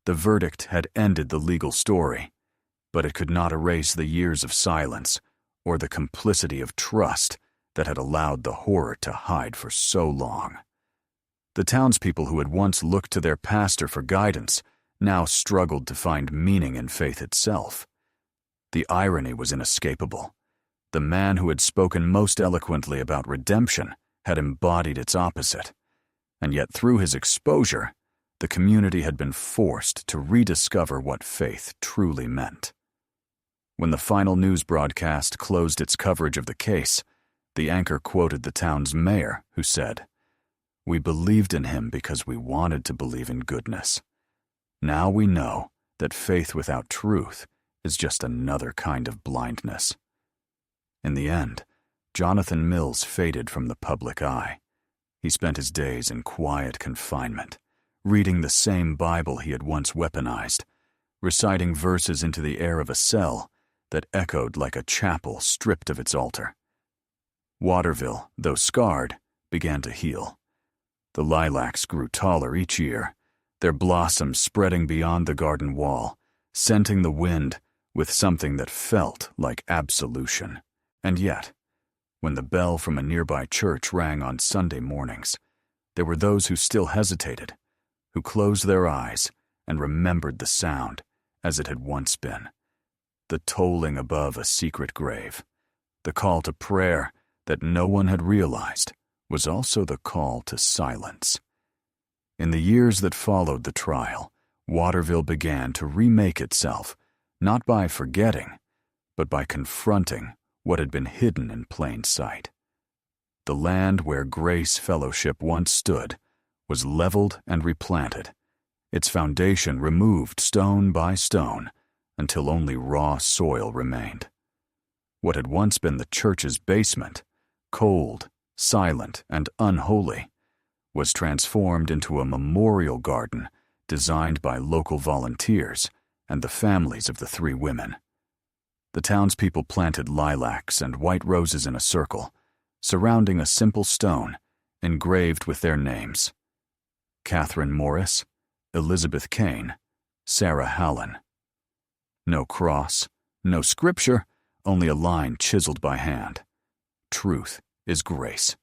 The verdict had ended the legal story, but it could not erase the years of silence or the complicity of trust that had allowed the horror to hide for so long. The townspeople who had once looked to their pastor for guidance now struggled to find meaning in faith itself. The irony was inescapable. The man who had spoken most eloquently about redemption had embodied its opposite, and yet through his exposure, the community had been forced to rediscover what faith truly meant. When the final news broadcast closed its coverage of the case, the anchor quoted the town's mayor, who said, "We believed in him because we wanted to believe in goodness. Now we know that faith without truth is just another kind of blindness." In the end, Jonathan Mills faded from the public eye. He spent his days in quiet confinement, reading the same Bible he had once weaponized, reciting verses into the air of a cell that echoed like a chapel stripped of its altar. Waterville, though scarred, began to heal. The lilacs grew taller each year, their blossoms spreading beyond the garden wall, scenting the wind with something that felt like absolution. And yet, when the bell from a nearby church rang on Sunday mornings, there were those who still hesitated, who closed their eyes and remembered the sound as it had once been. The tolling above a secret grave, the call to prayer that no one had realized was also the call to silence. In the years that followed the trial, Waterville began to remake itself, not by forgetting, but by confronting what had been hidden in plain sight. The land where Grace Fellowship once stood was leveled and replanted, its foundation removed stone by stone until only raw soil remained. What had once been the church's basement, cold, silent, and unholy, was transformed into a memorial garden designed by local volunteers and the families of the 3 women. The townspeople planted lilacs and white roses in a circle, surrounding a simple stone engraved with their names: Catherine Morris, Elizabeth Kane, Sarah Hallen. No cross, no scripture, only a line chiseled by hand. Truth is grace.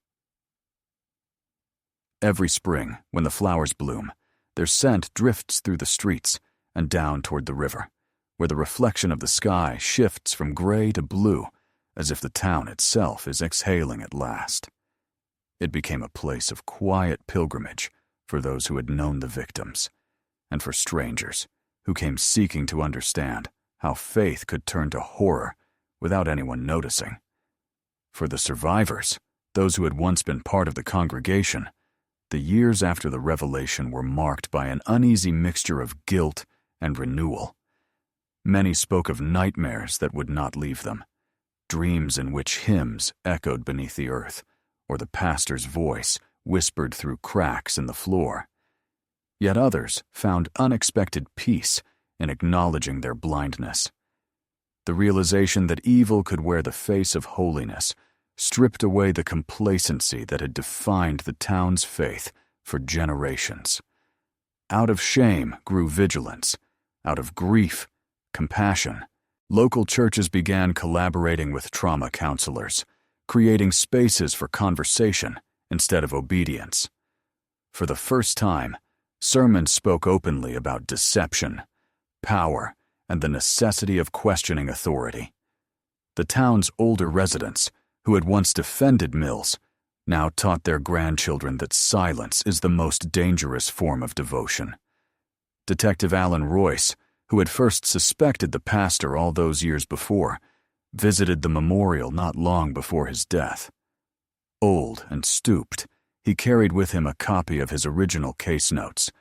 Every spring, when the flowers bloom, their scent drifts through the streets and down toward the river, where the reflection of the sky shifts from gray to blue, as if the town itself is exhaling at last. It became a place of quiet pilgrimage for those who had known the victims, and for strangers who came seeking to understand how faith could turn to horror without anyone noticing. For the survivors, those who had once been part of the congregation, the years after the revelation were marked by an uneasy mixture of guilt and renewal. Many spoke of nightmares that would not leave them, dreams in which hymns echoed beneath the earth, or the pastor's voice whispered through cracks in the floor. Yet others found unexpected peace in acknowledging their blindness. The realization that evil could wear the face of holiness stripped away the complacency that had defined the town's faith for generations. Out of shame grew vigilance. Out of grief, compassion. Local churches began collaborating with trauma counselors, creating spaces for conversation instead of obedience. For the first time, sermons spoke openly about deception, power, and the necessity of questioning authority. The town's older residents, who had once defended Mills, now taught their grandchildren that silence is the most dangerous form of devotion. Detective Alan Royce, who had first suspected the pastor all those years before, visited the memorial not long before his death. Old and stooped, he carried with him a copy of his original case notes,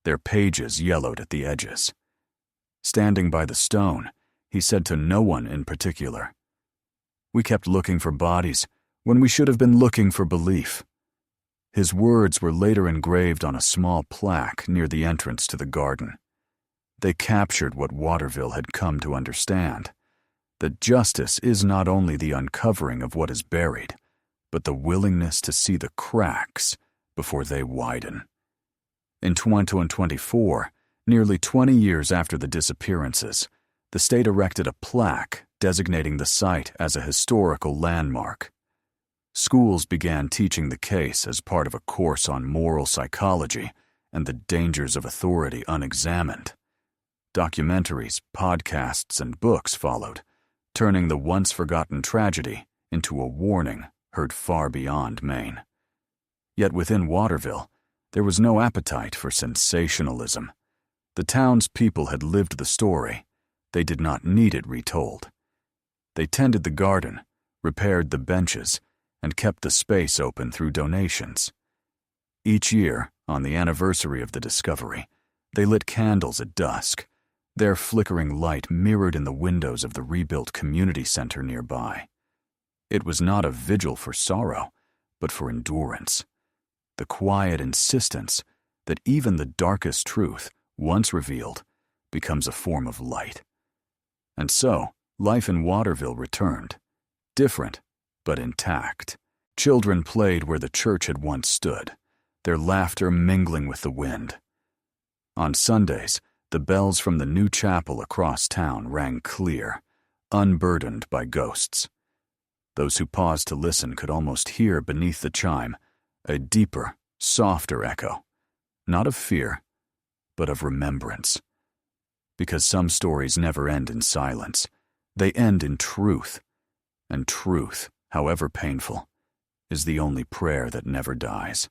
their pages yellowed at the edges. Standing by the stone, he said to no one in particular, "We kept looking for bodies when we should have been looking for belief." His words were later engraved on a small plaque near the entrance to the garden. They captured what Waterville had come to understand, that justice is not only the uncovering of what is buried, but the willingness to see the cracks before they widen. In 2024, nearly 20 years after the disappearances, the state erected a plaque designating the site as a historical landmark. Schools began teaching the case as part of a course on moral psychology and the dangers of authority unexamined. Documentaries, podcasts, and books followed, turning the once-forgotten tragedy into a warning heard far beyond Maine. Yet within Waterville, there was no appetite for sensationalism. The town's people had lived the story. They did not need it retold. They tended the garden, repaired the benches, and kept the space open through donations. Each year, on the anniversary of the discovery, they lit candles at dusk, their flickering light mirrored in the windows of the rebuilt community center nearby. It was not a vigil for sorrow, but for endurance. The quiet insistence that even the darkest truth, once revealed, becomes a form of light. And so, life in Waterville returned, different, but intact. Children played where the church had once stood, their laughter mingling with the wind. On Sundays, the bells from the new chapel across town rang clear, unburdened by ghosts. Those who paused to listen could almost hear beneath the chime a deeper, softer echo, not of fear, but of remembrance. Because some stories never end in silence, they end in truth, and truth, however painful, is the only prayer that never dies.